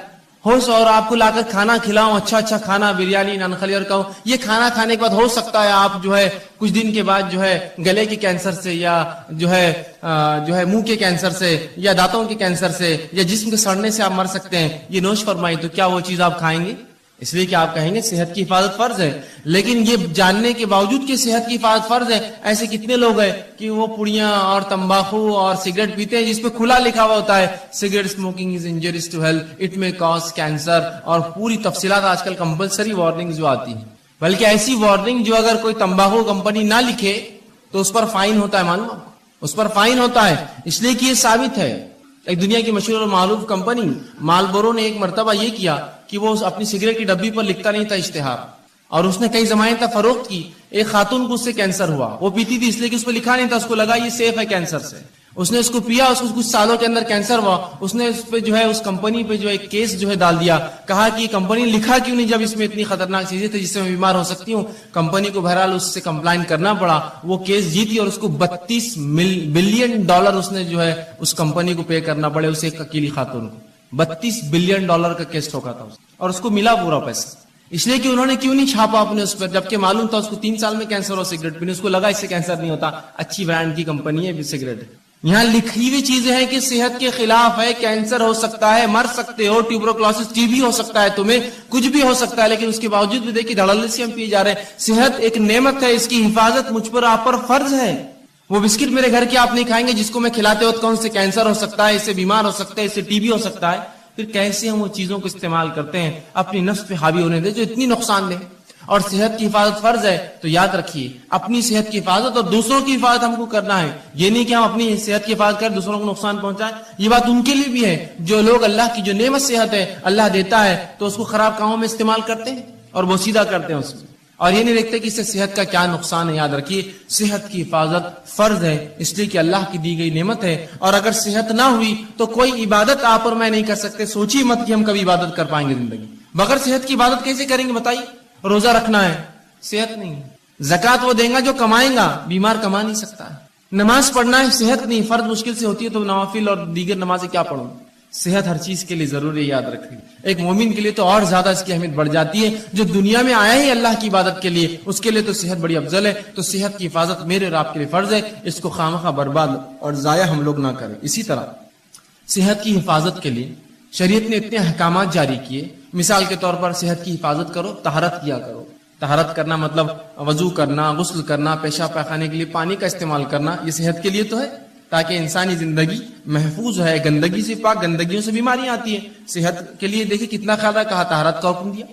اور آپ کو لا کر کھانا کھلاؤں، اچھا کھانا، بریانی، نان خلی، اور کہوں یہ کھانا کھانے کے بعد ہو سکتا ہے آپ جو ہے کچھ دن کے بعد جو ہے گلے کے کینسر سے یا جو ہے منہ کے کینسر سے یا دانتوں کے کینسر سے یا جسم کے سڑنے سے آپ مر سکتے ہیں، یہ نوش فرمائی، تو کیا وہ چیز آپ کھائیں گے؟ اس لیے کہ آپ کہیں گے صحت کی حفاظت فرض ہے، لیکن یہ جاننے کے باوجود کہ صحت کی حفاظت فرض ہے، ایسے کتنے لوگ ہیں کہ وہ پڑیاں اور تمباکو اور سگریٹ پیتے ہیں جس پہ کھلا لکھا ہوا ہوتا ہے cigarette smoking is injurious to health, it may cause cancer, اور پوری تفصیلات آج کل کمپلسری وارننگ جو آتی ہیں، بلکہ ایسی وارننگ جو اگر کوئی تمباکو کمپنی نہ لکھے تو اس پر فائن ہوتا ہے، معلوم اس پر فائن ہوتا ہے، اس لیے کہ یہ ثابت ہے۔ ایک دنیا کی مشہور اور معروف کمپنی مالبورو نے ایک مرتبہ یہ کیا کہ وہ اپنی سگریٹ کی ڈبی پر لکھتا نہیں تھا اشتہار، اور اس نے کئی زمانے تک فروخت کی۔ ایک خاتون کو اس سے کینسر ہوا، وہ پیتی تھی اس لیے کہ اس پہ لکھا نہیں تھا، اس کو لگا یہ سیف ہے کینسر سے، اس نے اس کو پیا، اس کو کچھ سالوں کے اندر کینسر ہوا، اس نے اس پہ جو ہے اس کمپنی پہ جو ایک کیس جو ہے ڈال دیا، کہا کہ یہ کمپنی لکھا کیوں نہیں جب اس میں اتنی خطرناک چیزیں تھیں جس سے میں بیمار ہو سکتی ہوں۔ کمپنی کو بہرحال اس سے کمپلائن کرنا پڑا، وہ کیس جیتی اور اس کو $32 بلین اس نے جو ہے اس کمپنی کو پے کرنا پڑے، اسے ایک اکیلی خاتون کو $32 بلین کا کیس ٹھوکا تھا اور اس کو ملا پورا پیسہ، اس لیے کہ انہوں نے کیوں نہیں چھاپا اپنے اس پر، جبکہ معلوم تھا اس کو 3 سال میں کینسر ہو سگریٹ پینے، اس کو لگا اس سے کینسر نہیں ہوتا، اچھی برانڈ کی کمپنی ہے سگریٹ۔ یہاں لکھی ہوئی چیزیں ہیں کہ صحت کے خلاف ہے، کینسر ہو سکتا ہے، مر سکتے ہو، ٹیوبرکلوسس ٹی بی ہو سکتا ہے، تمہیں کچھ بھی ہو سکتا ہے، لیکن اس کے باوجود بھی دیکھیے دھڑلے سے ہم پیے جا رہے ہیں۔ صحت ایک نعمت ہے، اس کی حفاظت مجھ پر آپ پر فرض ہے۔ وہ بسکٹ میرے گھر کے آپ نہیں کھائیں گے جس کو میں کھلاتے وقت کون سے کینسر ہو سکتا ہے، اس سے بیمار ہو سکتا ہے، اس سے ٹی بی ہو سکتا ہے۔ پھر کیسے ہم وہ چیزوں کو استعمال کرتے ہیں اپنی نفس پہ حاوی ہونے دے جو اتنی نقصان دہ، اور صحت کی حفاظت فرض ہے۔ تو یاد رکھیے اپنی صحت کی حفاظت اور دوسروں کی حفاظت ہم کو کرنا ہے، یہ نہیں کہ ہم اپنی صحت کی حفاظت کریں دوسروں کو نقصان پہنچائیں۔ یہ بات ان کے لیے بھی ہے جو لوگ اللہ کی جو نعمت صحت ہے اللہ دیتا ہے تو اس کو خراب کاموں میں استعمال کرتے ہیں اور بوسیدہ کرتے ہیں اس میں، اور یہ نہیں دیکھتے کہ اس سے صحت کا کیا نقصان ہے۔ یاد رکھیے صحت کی حفاظت فرض ہے، اس لیے کہ اللہ کی دی گئی نعمت ہے، اور اگر صحت نہ ہوئی تو کوئی عبادت آپ اور میں نہیں کر سکتے۔ سوچیے مت کہ ہم کبھی عبادت کر پائیں گے زندگی بغیر صحت کی عبادت کیسے کریں گے بتائیے؟ روزہ رکھنا ہے، صحت نہیں، زکات وہ دیں گا جو کمائیں گا، بیمار کما نہیں سکتا ہے، نماز پڑھنا ہے، صحت نہیں، فرض مشکل سے ہوتی ہے تو نوافل اور دیگر نمازیں کیا پڑھوں؟ صحت ہر چیز کے لیے ضروری ہے، یاد رکھیں۔ ایک مومن کے لیے تو اور زیادہ اس کی اہمیت بڑھ جاتی ہے، جو دنیا میں آیا ہی اللہ کی عبادت کے لیے، اس کے لیے تو صحت بڑی افضل ہے۔ تو صحت کی حفاظت میرے اور آپ کے لیے فرض ہے، اس کو خامخواہ برباد اور ضائع ہم لوگ نہ کریں۔ اسی طرح صحت کی حفاظت کے لیے شریعت نے اتنے احکامات جاری کیے، مثال کے طور پر صحت کی حفاظت کرو، طہارت کیا کرو۔ طہارت کرنا مطلب وضو کرنا، غسل کرنا، پیشاب پاخانے کے لیے پانی کا استعمال کرنا، یہ صحت کے لیے تو ہے تاکہ انسانی زندگی محفوظ ہے، گندگی سے پاک، گندگیوں سے بیماریاں آتی ہیں، صحت کے لیے دیکھیں کتنا خیال ہے، کہا طہارت کا حکم دیا۔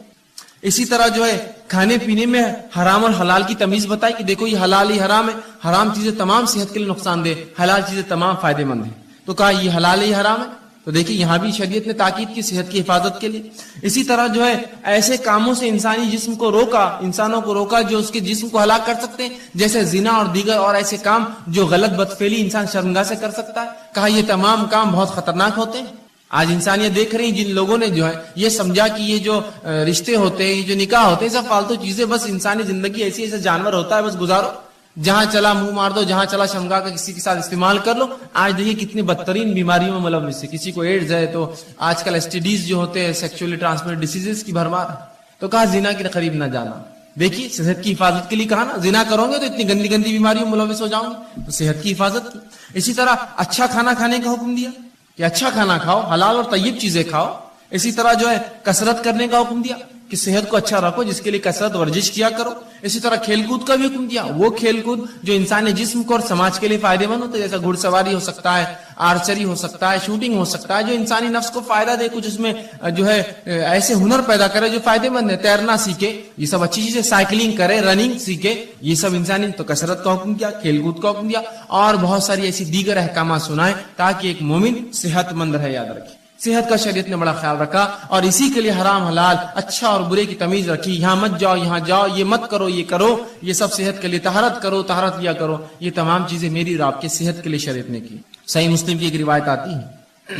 اسی طرح جو ہے کھانے پینے میں حرام اور حلال کی تمیز بتائی کہ دیکھو یہ حلال ہی حرام ہے، حرام چیزیں تمام صحت کے لیے نقصان دہ، حلال چیزیں تمام فائدے مند ہیں، تو کہا یہ حلال ہی حرام ہے۔ تو دیکھیے یہاں بھی شریعت نے تاکید کی صحت کی حفاظت کے لیے۔ اسی طرح جو ہے ایسے کاموں سے انسانی جسم کو روکا، انسانوں کو روکا جو اس کے جسم کو ہلاک کر سکتے ہیں، جیسے زنا اور دیگر اور ایسے کام جو غلط بدفعلی انسان شرمگاہ سے کر سکتا ہے، کہا یہ تمام کام بہت خطرناک ہوتے ہیں۔ آج انسانیت دیکھ رہی جن لوگوں نے جو ہے یہ سمجھا کہ یہ جو رشتے ہوتے ہیں، یہ جو نکاح ہوتے ہیں، سب فالتو چیزیں، بس انسانی زندگی ایسی ایسے جانور ہوتا ہے، بس گزارو، جہاں چلا منہ مار دو، جہاں چلا شرمگاہ کا کسی کے ساتھ استعمال کر لو۔ آج دیکھیے کتنی بدترین بیماریوں میں ملوث ہے، کسی کو ایڈز ہے تو آج کل ایس ٹی ڈیز جو ہوتے ہیں سیکچولی ٹرانسمیٹڈ ڈیزیز کی بھرمار، تو کہا زنا کے قریب نہ جانا۔ دیکھیے صحت کی حفاظت کے لیے کہا نا، زنا کرو گے تو اتنی گندی گندی بیماریوں میں ملوث ہو جاؤں گے، تو صحت کی حفاظت کی۔ اسی طرح اچھا کھانا کھانے کا حکم دیا کہ اچھا کھانا کھاؤ، حلال اور طیب چیزیں کھاؤ۔ اسی طرح جو ہے کثرت کرنے کا حکم دیا کہ صحت کو اچھا رکھو، جس کے لیے کثرت ورزش کیا کرو۔ اسی طرح کھیل کود کا بھی حکم دیا، وہ کھیل کود جو انسانی جسم کو اور سماج کے لیے فائدے مند ہوتے ہیں، جیسا گھڑ سواری ہو سکتا ہے، آرچری ہو سکتا ہے، شوٹنگ ہو سکتا ہے، جو انسانی نفس کو فائدہ دے، کچھ اس میں جو ہے ایسے ہنر پیدا کرے جو فائدے مند ہے، تیرنا سیکھے، یہ سب اچھی چیزیں، سائیکلنگ کرے، رننگ سیکھے، یہ سب انسانی۔ تو کثرت کا حکم دیا، کھیل کود کا حکم دیا، اور بہت ساری ایسی دیگر احکامات سنائے تاکہ ایک مومن صحت مند رہے۔ یاد رکھیں صحت کا شریعت نے بڑا خیال رکھا، اور اسی کے لیے حرام حلال، اچھا اور برے کی تمیز رکھی، یہاں مت جاؤ، یہاں جاؤ، یہ مت کرو، یہ کرو، یہ سب صحت کے لیے۔ طہارت کرو، طہارت لیا کرو، یہ تمام چیزیں میری اور آپ کی صحت کے لیے شریعت نے کی۔ صحیح مسلم کی ایک روایت آتی ہے،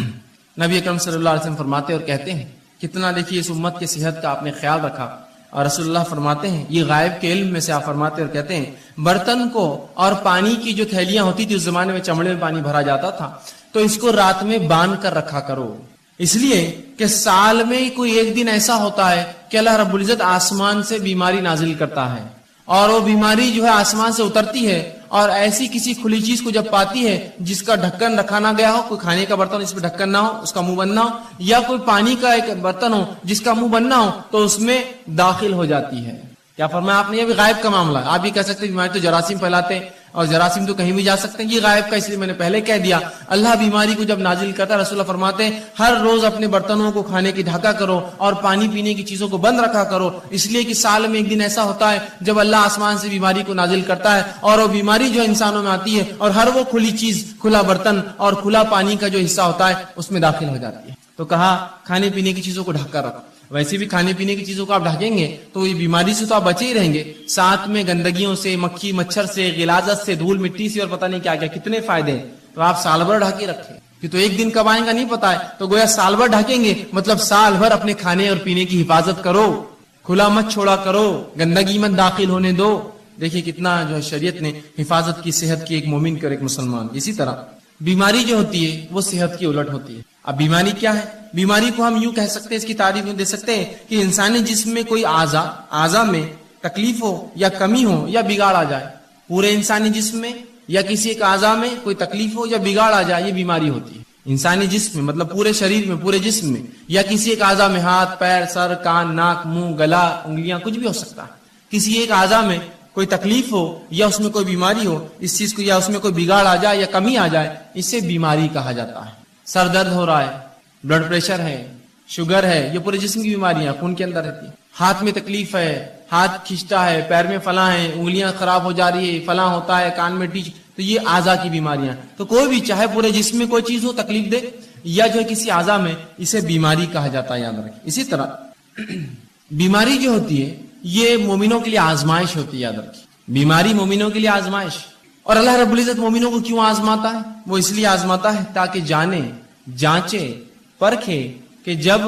نبی اکرم صلی اللہ علیہ وسلم فرماتے اور کہتے ہیں، کتنا دیکھیے اس امت کی صحت کا آپ نے خیال رکھا، اور رسول اللہ فرماتے ہیں، یہ غائب کے علم میں سے آپ فرماتے اور کہتے ہیں، برتن کو اور پانی کی جو تھیلیاں ہوتی تھی اس زمانے میں چمڑے میں پانی بھرا جاتا تھا، تو اس کو رات میں باندھ کر رکھا کرو، اس لیے کہ سال میں کوئی ایک دن ایسا ہوتا ہے کہ اللہ رب العزت آسمان سے بیماری نازل کرتا ہے، اور وہ بیماری جو ہے آسمان سے اترتی ہے اور ایسی کسی کھلی چیز کو جب پاتی ہے جس کا ڈھکن رکھا نہ گیا ہو، کوئی کھانے کا برتن اس پہ ڈھکن نہ ہو، اس کا منہ بند نہ ہو، یا کوئی پانی کا ایک برتن ہو جس کا منہ بند نہ ہو، تو اس میں داخل ہو جاتی ہے۔ کیا فرمایا آپ نے؟ یہ بھی غائب کا معاملہ ہے۔ آپ بھی کہہ سکتے ہیں بیماری تو جراثیم پھیلاتے ہیں اور جراثیم تو کہیں بھی جا سکتے ہیں، یہ غائب کا، اس لیے میں نے پہلے کہہ دیا۔ اللہ بیماری کو جب نازل کرتا ہے، رسول اللہ فرماتے ہیں ہر روز اپنے برتنوں کو کھانے کی ڈھکا کرو اور پانی پینے کی چیزوں کو بند رکھا کرو، اس لیے کہ سال میں ایک دن ایسا ہوتا ہے جب اللہ آسمان سے بیماری کو نازل کرتا ہے اور وہ بیماری جو انسانوں میں آتی ہے اور ہر وہ کھلی چیز، کھلا برتن اور کھلا پانی کا جو حصہ ہوتا ہے اس میں داخل ہو جاتی ہے۔ تو کہا کھانے پینے کی چیزوں کو ڈھک کر رکھو۔ ویسے بھی کھانے پینے کی چیزوں کو آپ ڈھکیں گے تو یہ بیماری سے تو آپ بچے ہی رہیں گے، ساتھ میں گندگیوں سے، مکھی مچھر سے، غلاظت سے، دھول مٹی سے، اور پتہ نہیں کیا کیا کتنے فائدے ہیں۔ تو آپ سال بھر ڈھکے رکھیں، کہ تو ایک دن کب آئیں گا نہیں پتا ہے، تو گویا سال بھر ڈھکیں گے، مطلب سال بھر اپنے کھانے اور پینے کی حفاظت کرو، کھلا مت چھوڑا کرو، گندگی مت داخل ہونے دو۔ دیکھیے کتنا جو ہے شریعت نے حفاظت کی، صحت کی، ایک مومن اور ایک مسلمان۔ اسی طرح بیماری جو ہوتی ہے وہ صحت کی الٹ ہوتی ہے۔ اب بیماری کیا ہے؟ بیماری کو ہم یوں کہہ سکتے ہیں، اس کی تعریف میں دے سکتے ہیں کہ انسانی جسم میں کوئی اعضاء میں تکلیف ہو یا کمی ہو یا بگاڑ آ جائے، پورے انسانی جسم میں یا کسی ایک اعضاء میں کوئی تکلیف ہو یا بگاڑ آ جائے، یہ بیماری ہوتی ہے۔ انسانی جسم میں مطلب پورے شریر میں، پورے جسم میں، یا کسی ایک اعضاء میں، ہاتھ، پیر، سر، کان، ناک، منہ، گلا، انگلیاں، کچھ بھی ہو سکتا ہے۔ کسی ایک اعضاء میں کوئی تکلیف ہو یا اس میں کوئی بیماری ہو، اس چیز کو، یا اس میں کوئی بگاڑ آ جائے یا کمی آ جائے، اسے بیماری کہا جاتا ہے۔ سر درد ہو رہا ہے، بلڈ پریشر ہے، شوگر ہے، یہ پورے جسم کی بیماریاں خون کے اندر رہتی ہیں۔ ہاتھ میں تکلیف ہے، ہاتھ کھینچتا ہے، پیر میں فلاں ہے، انگلیاں خراب ہو جا رہی ہے، فلاں ہوتا ہے، کان میں ٹیچ، تو یہ اعضاء کی بیماریاں۔ تو کوئی بھی چاہے پورے جسم میں کوئی چیز ہو تکلیف دے یا جو ہے کسی اعضاء میں، اسے بیماری کہا جاتا ہے، یاد رکھیں۔ اسی طرح بیماری جو ہوتی ہے یہ مومنوں کے لیے آزمائش ہوتی ہے، یاد رکھیں، بیماری مومنوں کے لیے آزمائش۔ اور اللہ رب العزت مومنوں کو کیوں آزماتا ہے؟ وہ اس لیے آزماتا ہے تاکہ جانے، جانچے، پرکھے کہ جب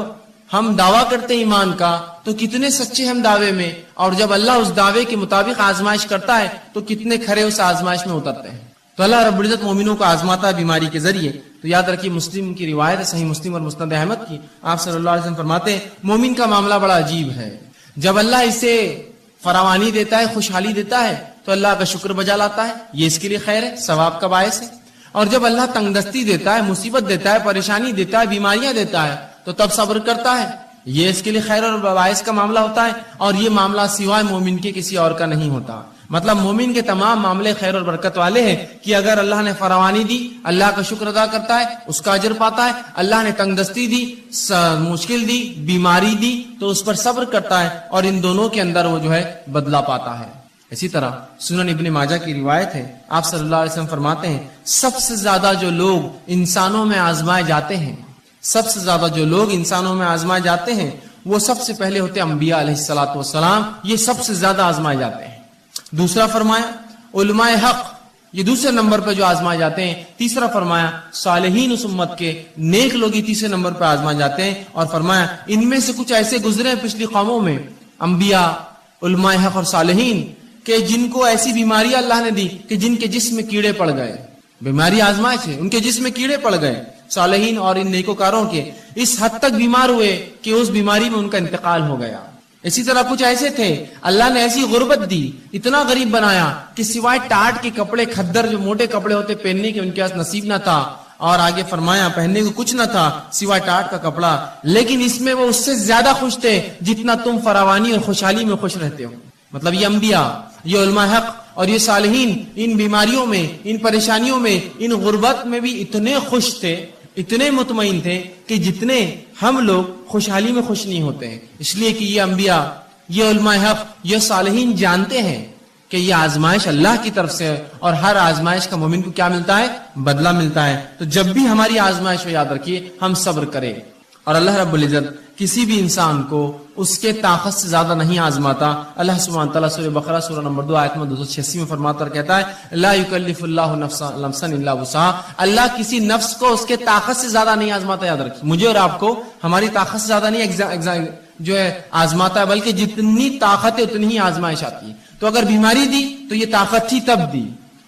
ہم دعویٰ کرتے ہیں ایمان کا تو کتنے سچے ہم دعوے میں، اور جب اللہ اس دعوے کے مطابق آزمائش کرتا ہے تو کتنے کھرے اس آزمائش میں اترتے ہیں۔ تو اللہ رب العزت مومنوں کو آزماتا ہے بیماری کے ذریعے۔ تو یاد رکھیے، مسلم کی روایت ہے، صحیح مسلم اور مسند احمد کی، آپ صلی اللہ علیہ وسلم فرماتے ہیں مومن کا معاملہ بڑا عجیب ہے، جب اللہ اسے فراوانی دیتا ہے، خوشحالی دیتا ہے تو اللہ کا شکر بجا لاتا ہے، یہ اس کے لیے خیر ہے، ثواب کا باعث ہے۔ اور جب اللہ تنگ دستی دیتا ہے، مصیبت دیتا ہے، پریشانی دیتا ہے، بیماریاں دیتا ہے تو تب صبر کرتا ہے، یہ اس کے لیے خیر اور باعث کا معاملہ ہوتا ہے۔ اور یہ معاملہ سوائے مومن کے کسی اور کا نہیں ہوتا، مطلب مومن کے تمام معاملے خیر اور برکت والے ہیں کہ اگر اللہ نے فراوانی دی اللہ کا شکر ادا کرتا ہے، اس کا اجر پاتا ہے، اللہ نے تنگ دستی دی، مشکل دی، بیماری دی تو اس پر صبر کرتا ہے، اور ان دونوں کے اندر وہ جو ہے بدلہ پاتا ہے۔ اسی طرح سنن ابن ماجہ کی روایت ہے، آپ صلی اللہ علیہ وسلم فرماتے ہیں سب سے زیادہ جو لوگ انسانوں میں آزمائے جاتے ہیں، سب سے زیادہ جو لوگ انسانوں میں آزمائے جاتے ہیں وہ سب سے پہلے ہوتے ہیں انبیاء علیہ الصلوۃ والسلام، یہ سب سے زیادہ آزمائے جاتے ہیں۔ دوسرا فرمایا علماء حق، یہ دوسرے نمبر پہ جو آزمائے جاتے ہیں۔ تیسرا فرمایا صالحین اس امت کے، نیک لوگ ہی تیسرے نمبر پہ آزمائے جاتے ہیں۔ اور فرمایا ان میں سے کچھ ایسے گزرے ہیں پچھلی قوموں میں، انبیاء، علماء حق اور صالحین، کہ جن کو ایسی بیماری اللہ نے دی کہ جن کے جسم میں کیڑے پڑ گئے، بیماری آزمائش ہے، ان کے جسم میں کیڑے پڑ گئے، صالحین اور ان نیکوکاروں کے اس حد تک بیمار ہوئے کہ اس بیماری میں ان کا انتقال ہو گیا۔ اسی طرح کچھ ایسے تھے اللہ نے ایسی غربت دی، اتنا غریب بنایا کہ سوائے ٹاٹ کے کپڑے، کھدر جو موٹے کپڑے ہوتے پہننے کے ان کے پاس نصیب نہ تھا، اور آگے فرمایا پہننے کو کچھ نہ تھا سوائے ٹاٹ کا کپڑا، لیکن اس میں وہ اس سے زیادہ خوش تھے جتنا تم فراوانی اور خوشحالی میں خوش رہتے ہو۔ مطلب یہ انبیاء، یہ علماء حق اور یہ صالحین ان بیماریوں میں، ان پریشانیوں میں، ان غربت میں بھی اتنے خوش تھے، اتنے مطمئن تھے کہ جتنے ہم لوگ خوشحالی میں خوش نہیں ہوتے ہیں، اس لیے کہ یہ انبیاء، یہ علماء حق، یہ صالحین جانتے ہیں کہ یہ آزمائش اللہ کی طرف سے ہے، اور ہر آزمائش کا مومن کو کیا ملتا ہے؟ بدلہ ملتا ہے۔ تو جب بھی ہماری آزمائش ہو یاد رکھیے ہم صبر کریں، اور اللہ رب العزت کسی بھی انسان کو اس کے طاقت سے زیادہ نہیں آزماتا۔ اللہ سبحانہ تعالیٰ سورہ بقرہ سورہ نمبر 2 آیت نمبر 286 میں فرماتا اور کہتا ہے لا یکلف اللہ نفسا الا وسعها، اللہ کسی نفس کو اس کے طاقت سے زیادہ نہیں آزماتا، یاد رکھیے، مجھے اور آپ کو ہماری طاقت سے زیادہ نہیں جو ہے آزماتا ہے، بلکہ جتنی طاقت ہے اتنی ہی آزمائش آتی ہے۔ تو اگر بیماری دی تو یہ طاقت تھی تب دی،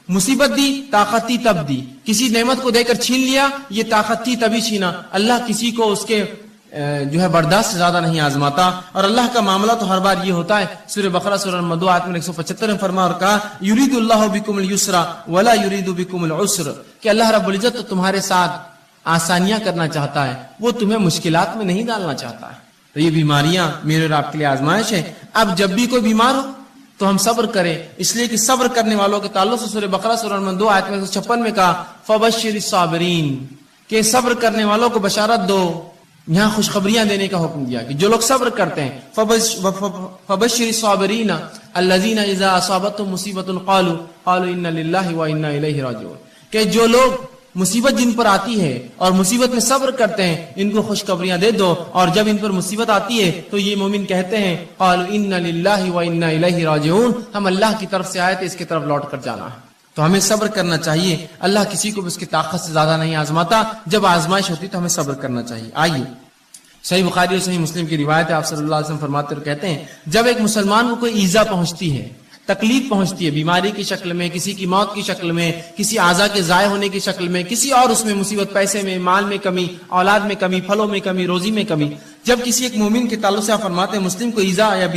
مصیبت دی طاقت تھی تب دی، کسی نعمت کو دے کر چھین لیا یہ طاقت تھی تبھی چھینا۔ اللہ کسی کو اس کے جو ہے برداشت سے زیادہ نہیں آزماتا. اور اللہ کا معاملہ تو ہر بار یہ ہوتا ہے. سورہ بقرہ سورہ المدو آیت میں 175 میں فرما اور کہا یرید اللہ بکم اليسر ولا یرید بکم العسر، کہ اللہ رب العزت تو تمہارے ساتھ آسانیاں کرنا چاہتا ہے، وہ تمہیں مشکلات میں نہیں ڈالنا چاہتا ہے. تو یہ بیماریاں میرے اور آپ کے لیے آزمائش ہے. اب جب بھی کوئی بیمار ہو تو ہم صبر کریں، اس لیے کہ صبر کرنے والوں کے تعلق سے سورہ بقرہ سورہ المدو آیت میں 156 میں کہا فبشر الصابرین، کہ صبر کرنے والوں کو بشارت دو. یہاں خوشخبریاں دینے کا حکم دیا کہ جو لوگ صبر کرتے ہیں فبشر الصابرین الذین اذا اصابتهم مصیبۃ قالوا انا للہ وانا الیہ راجعون، کہ جو لوگ مصیبت جن پر آتی ہے اور مصیبت میں صبر کرتے ہیں ان کو خوشخبریاں دے دو، اور جب ان پر مصیبت آتی ہے تو یہ مومن کہتے ہیں قالوا انا للہ وانا الیہ راجعون، ہم اللہ کی طرف سے آئے تھے، اس کی طرف لوٹ کر جانا ہے. تو ہمیں صبر کرنا چاہیے. اللہ کسی کو بھی اس کی طاقت سے زیادہ نہیں آزماتا. جب آزمائش ہوتی تو ہمیں صبر کرنا چاہیے. آئیے صحیح بخاری اور صحیح مسلم کی روایت ہے، آپ صلی اللہ علیہ وسلم فرماتے اور کہتے ہیں جب ایک مسلمان کو کوئی ایذا پہنچتی ہے، تکلیف پہنچتی ہے، بیماری کی شکل میں، کسی کی موت کی شکل میں، کسی اعضاء کے ضائع ہونے کی شکل میں، کسی اور اس میں مصیبت، پیسے میں، مال میں کمی، اولاد میں کمی، پھلوں میں کمی، روزی میں کمی، جب کسی ایک مومن کے تعلق سے آپ فرماتے ہیں مسلم کو ایذا یا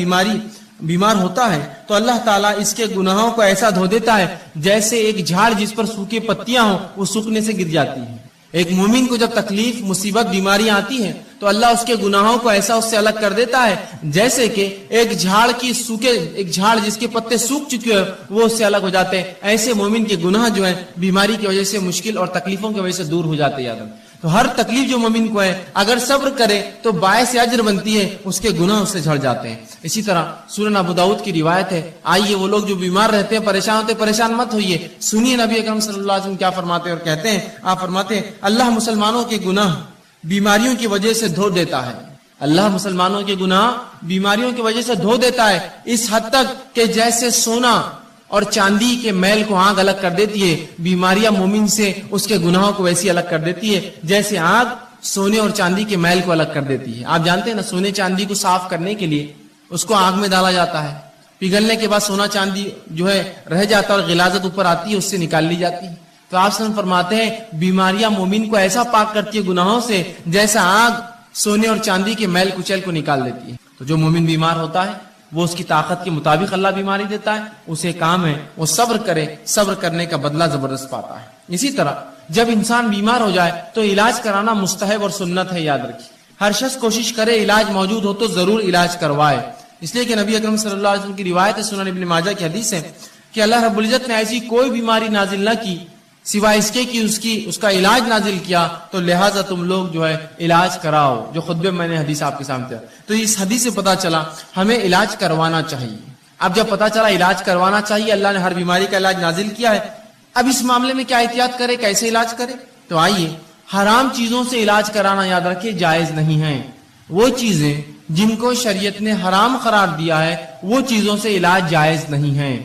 بیمار ہوتا ہے تو اللہ تعالیٰ اس کے گناہوں کو ایسا دھو دیتا ہے جیسے ایک جھاڑ جس پر سوکھی پتیاں ہوں وہ سوکھنے سے گر جاتی ہیں. ایک مومن کو جب تکلیف، مصیبت، بیماریاں آتی ہیں تو اللہ اس کے گناہوں کو ایسا اس سے الگ کر دیتا ہے جیسے کہ ایک جھاڑ جس کے پتے سوکھ چکے ہیں وہ اس سے الگ ہو جاتے ہیں. ایسے مومن کے گناہ جو ہیں بیماری کی وجہ سے، مشکل اور تکلیفوں کی وجہ سے دور ہو جاتے ہیں. تو ہر تکلیف جو مومن کو ہے اگر صبر کرے تو باعث اجر بنتی ہے، اس کے گناہ اس سے جھڑ جاتے ہیں. اسی طرح سنن ابو داؤد کی روایت ہے. آئیے وہ لوگ جو بیمار رہتے ہیں، پریشان ہوتے ہیں، پریشان مت ہوئیے. سنیے نبی اکرم صلی اللہ علیہ وسلم کیا فرماتے ہیں اور کہتے ہیں. آپ فرماتے ہیں اللہ مسلمانوں کے گناہ بیماریوں کی وجہ سے دھو دیتا ہے. اللہ مسلمانوں کے گناہ بیماریوں کی وجہ سے دھو دیتا ہے، اس حد تک کہ جیسے سونا اور چاندی کے میل کو آگ الگ کر دیتی ہے، بیماریاں مومن سے اس کے گناہوں کو ویسی الگ کر دیتی ہے جیسے آگ سونے اور چاندی کے میل کو الگ کر دیتی ہے. آپ جانتے ہیں نا سونے چاندی کو صاف کرنے کے لیے اس کو آگ میں ڈالا جاتا ہے، پگھلنے کے بعد سونا چاندی جو ہے رہ جاتا ہے اور غلاظت اوپر آتی ہے، اس سے نکال لی جاتی ہے. تو آپ سن فرماتے ہیں بیماریاں مومن کو ایسا پاک کرتی ہے گناہوں سے جیسا آگ سونے اور چاندی کے میل کچیل کو نکال دیتی ہے. تو جو مومن بیمار ہوتا ہے وہ اس کی طاقت کے مطابق اللہ بیماری دیتا ہے، اسے کام ہے وہ صبر کرے، صبر کرنے کا بدلہ زبردست پاتا ہے. اسی طرح جب انسان بیمار ہو جائے تو علاج کرانا مستحب اور سنت ہے. یاد رکھیے ہر شخص کوشش کرے علاج موجود ہو تو ضرور علاج کروائے، اس لیے کہ نبی اکرم صلی اللہ علیہ وسلم کی روایت ہے، سنن ابن ماجہ کی حدیث ہے کہ اللہ رب العزت نے ایسی کوئی بیماری نازل نہ کی سوائے اس کے کہ اس کا علاج نازل کیا، تو لہٰذا تم لوگ جو ہے علاج کراؤ. جو خطبے میں نے حدیث آپ کے سامنے، تو اس حدیث سے پتا چلا ہمیں علاج کروانا چاہیے. اب جب پتا چلا علاج کروانا چاہیے، اللہ نے ہر بیماری کا علاج نازل کیا ہے، اب اس معاملے میں کیا احتیاط کرے، کیسے علاج کرے؟ تو آئیے حرام چیزوں سے علاج کرانا یاد رکھیے جائز نہیں ہے. وہ چیزیں جن کو شریعت نے حرام قرار دیا ہے وہ چیزوں سے علاج جائز نہیں ہے.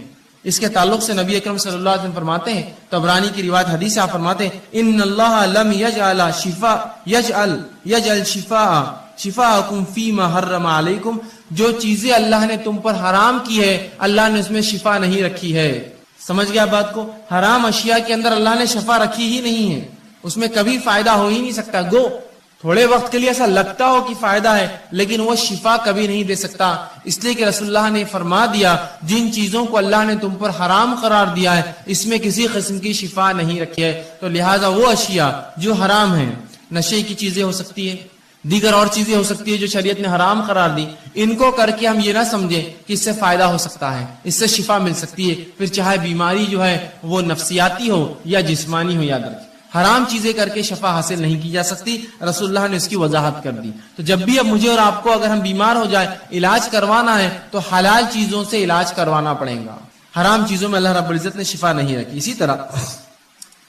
اس کے تعلق سے نبی اکرم صلی اللہ علیہ وسلم فرماتے ہیں، طبرانی کی روایت حدیث آپ فرماتے ہیں ان اللہ لم یجعل شفاءکم فیما حرم علیکم، جو چیزیں اللہ نے تم پر حرام کی ہے اللہ نے اس میں شفا نہیں رکھی ہے. سمجھ گیا بات کو؟ حرام اشیاء کے اندر اللہ نے شفا رکھی ہی نہیں ہے، اس میں کبھی فائدہ ہو ہی نہیں سکتا. گو تھوڑے وقت کے لیے ایسا لگتا ہو کہ فائدہ ہے لیکن وہ شفا کبھی نہیں دے سکتا. اس لیے کہ رسول اللہ نے فرما دیا جن چیزوں کو اللہ نے تم پر حرام قرار دیا ہے اس میں کسی قسم کی شفا نہیں رکھی ہے. تو لہٰذا وہ اشیاء جو حرام ہیں، نشے کی چیزیں ہو سکتی ہے، دیگر اور چیزیں ہو سکتی ہے جو شریعت نے حرام قرار دی، ان کو کر کے ہم یہ نہ سمجھیں کہ اس سے فائدہ ہو سکتا ہے، اس سے شفا مل سکتی ہے، پھر چاہے بیماری جو ہے وہ نفسیاتی ہو یا جسمانی ہو. یاد رکھیں حرام چیزیں کر کے شفا حاصل نہیں کی جا سکتی، رسول اللہ نے اس کی وضاحت کر دی. تو جب بھی اب مجھے اور آپ کو اگر ہم بیمار ہو جائے علاج کروانا ہے تو حلال چیزوں سے علاج کروانا پڑے گا، حرام چیزوں میں اللہ رب العزت نے شفا نہیں رکھی. اسی طرح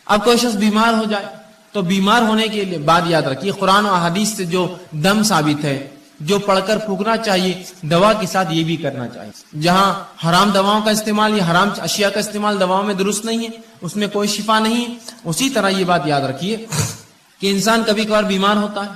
اب کوئی شخص بیمار ہو جائے تو بیمار ہونے کے لیے بعد یاد رکھیے قرآن و احادیث سے جو دم ثابت ہے، جو پڑھ کر پھونکنا چاہیے، دوا کے ساتھ یہ بھی کرنا چاہیے. جہاں حرام دواؤں کا استعمال یا حرام اشیاء کا استعمال دواؤں میں درست نہیں ہے، اس میں کوئی شفا نہیں ہے. اسی طرح یہ بات یاد رکھیے کہ انسان کبھی کبھار بیمار ہوتا ہے،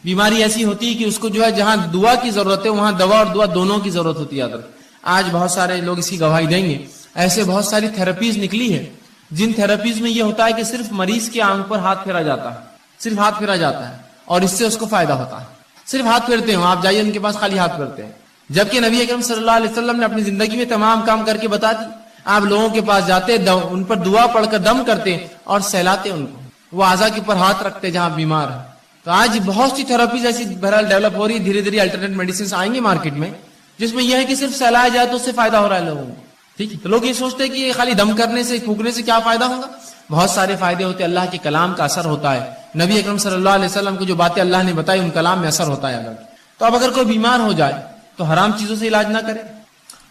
بیماری ایسی ہوتی ہے کہ اس کو جو ہے جہاں دعا کی ضرورت ہے وہاں دوا اور دعا دونوں کی ضرورت ہوتی ہے. یاد رکھیں آج بہت سارے لوگ اس کی گواہی دیں گے، ایسے بہت ساری تھراپیز نکلی ہے جن تھراپیز میں یہ ہوتا ہے کہ صرف مریض کے آنکھ پر ہاتھ پھیرا جاتا ہے، صرف ہاتھ پھیرا جاتا ہے اور اس سے اس کو فائدہ ہوتا ہے. صرف ہاتھ پھیرتے ہیں، آپ جائیے ان کے پاس خالی ہاتھ پھیرتے ہیں، جبکہ نبی اکرم صلی اللہ علیہ وسلم نے اپنی زندگی میں تمام کام کر کے بتا دی. آپ لوگوں کے پاس جاتے، ان پر دعا پڑھ کر دم کرتے اور سہلاتے ان کو، وہ اعضاء کے اوپر ہاتھ رکھتے جہاں بیمار ہے. تو آج بہت سی تھراپیز ایسی بہرحال ڈیولپ ہو رہی ہے، دھیرے دھیرے الٹرنیٹ میڈیسنس آئیں گے مارکیٹ میں، جس میں یہ ہے کہ صرف سہلایا جائے تو اس سے فائدہ ہو رہا ہے لوگوں کو. ٹھیک ہے، تو لوگ یہ سوچتے ہیں کہ یہ خالی دم کرنے سے پھونکنے سے کیا فائدہ ہوگا. بہت سارے فائدے ہوتے ہیں، اللہ کے کلام کا اثر ہوتا ہے، نبی اکرم صلی اللہ علیہ وسلم کو جو باتیں اللہ نے بتائی ان کلام میں اثر ہوتا ہے. تو اب اگر کوئی بیمار ہو جائے تو حرام چیزوں سے علاج نہ کرے.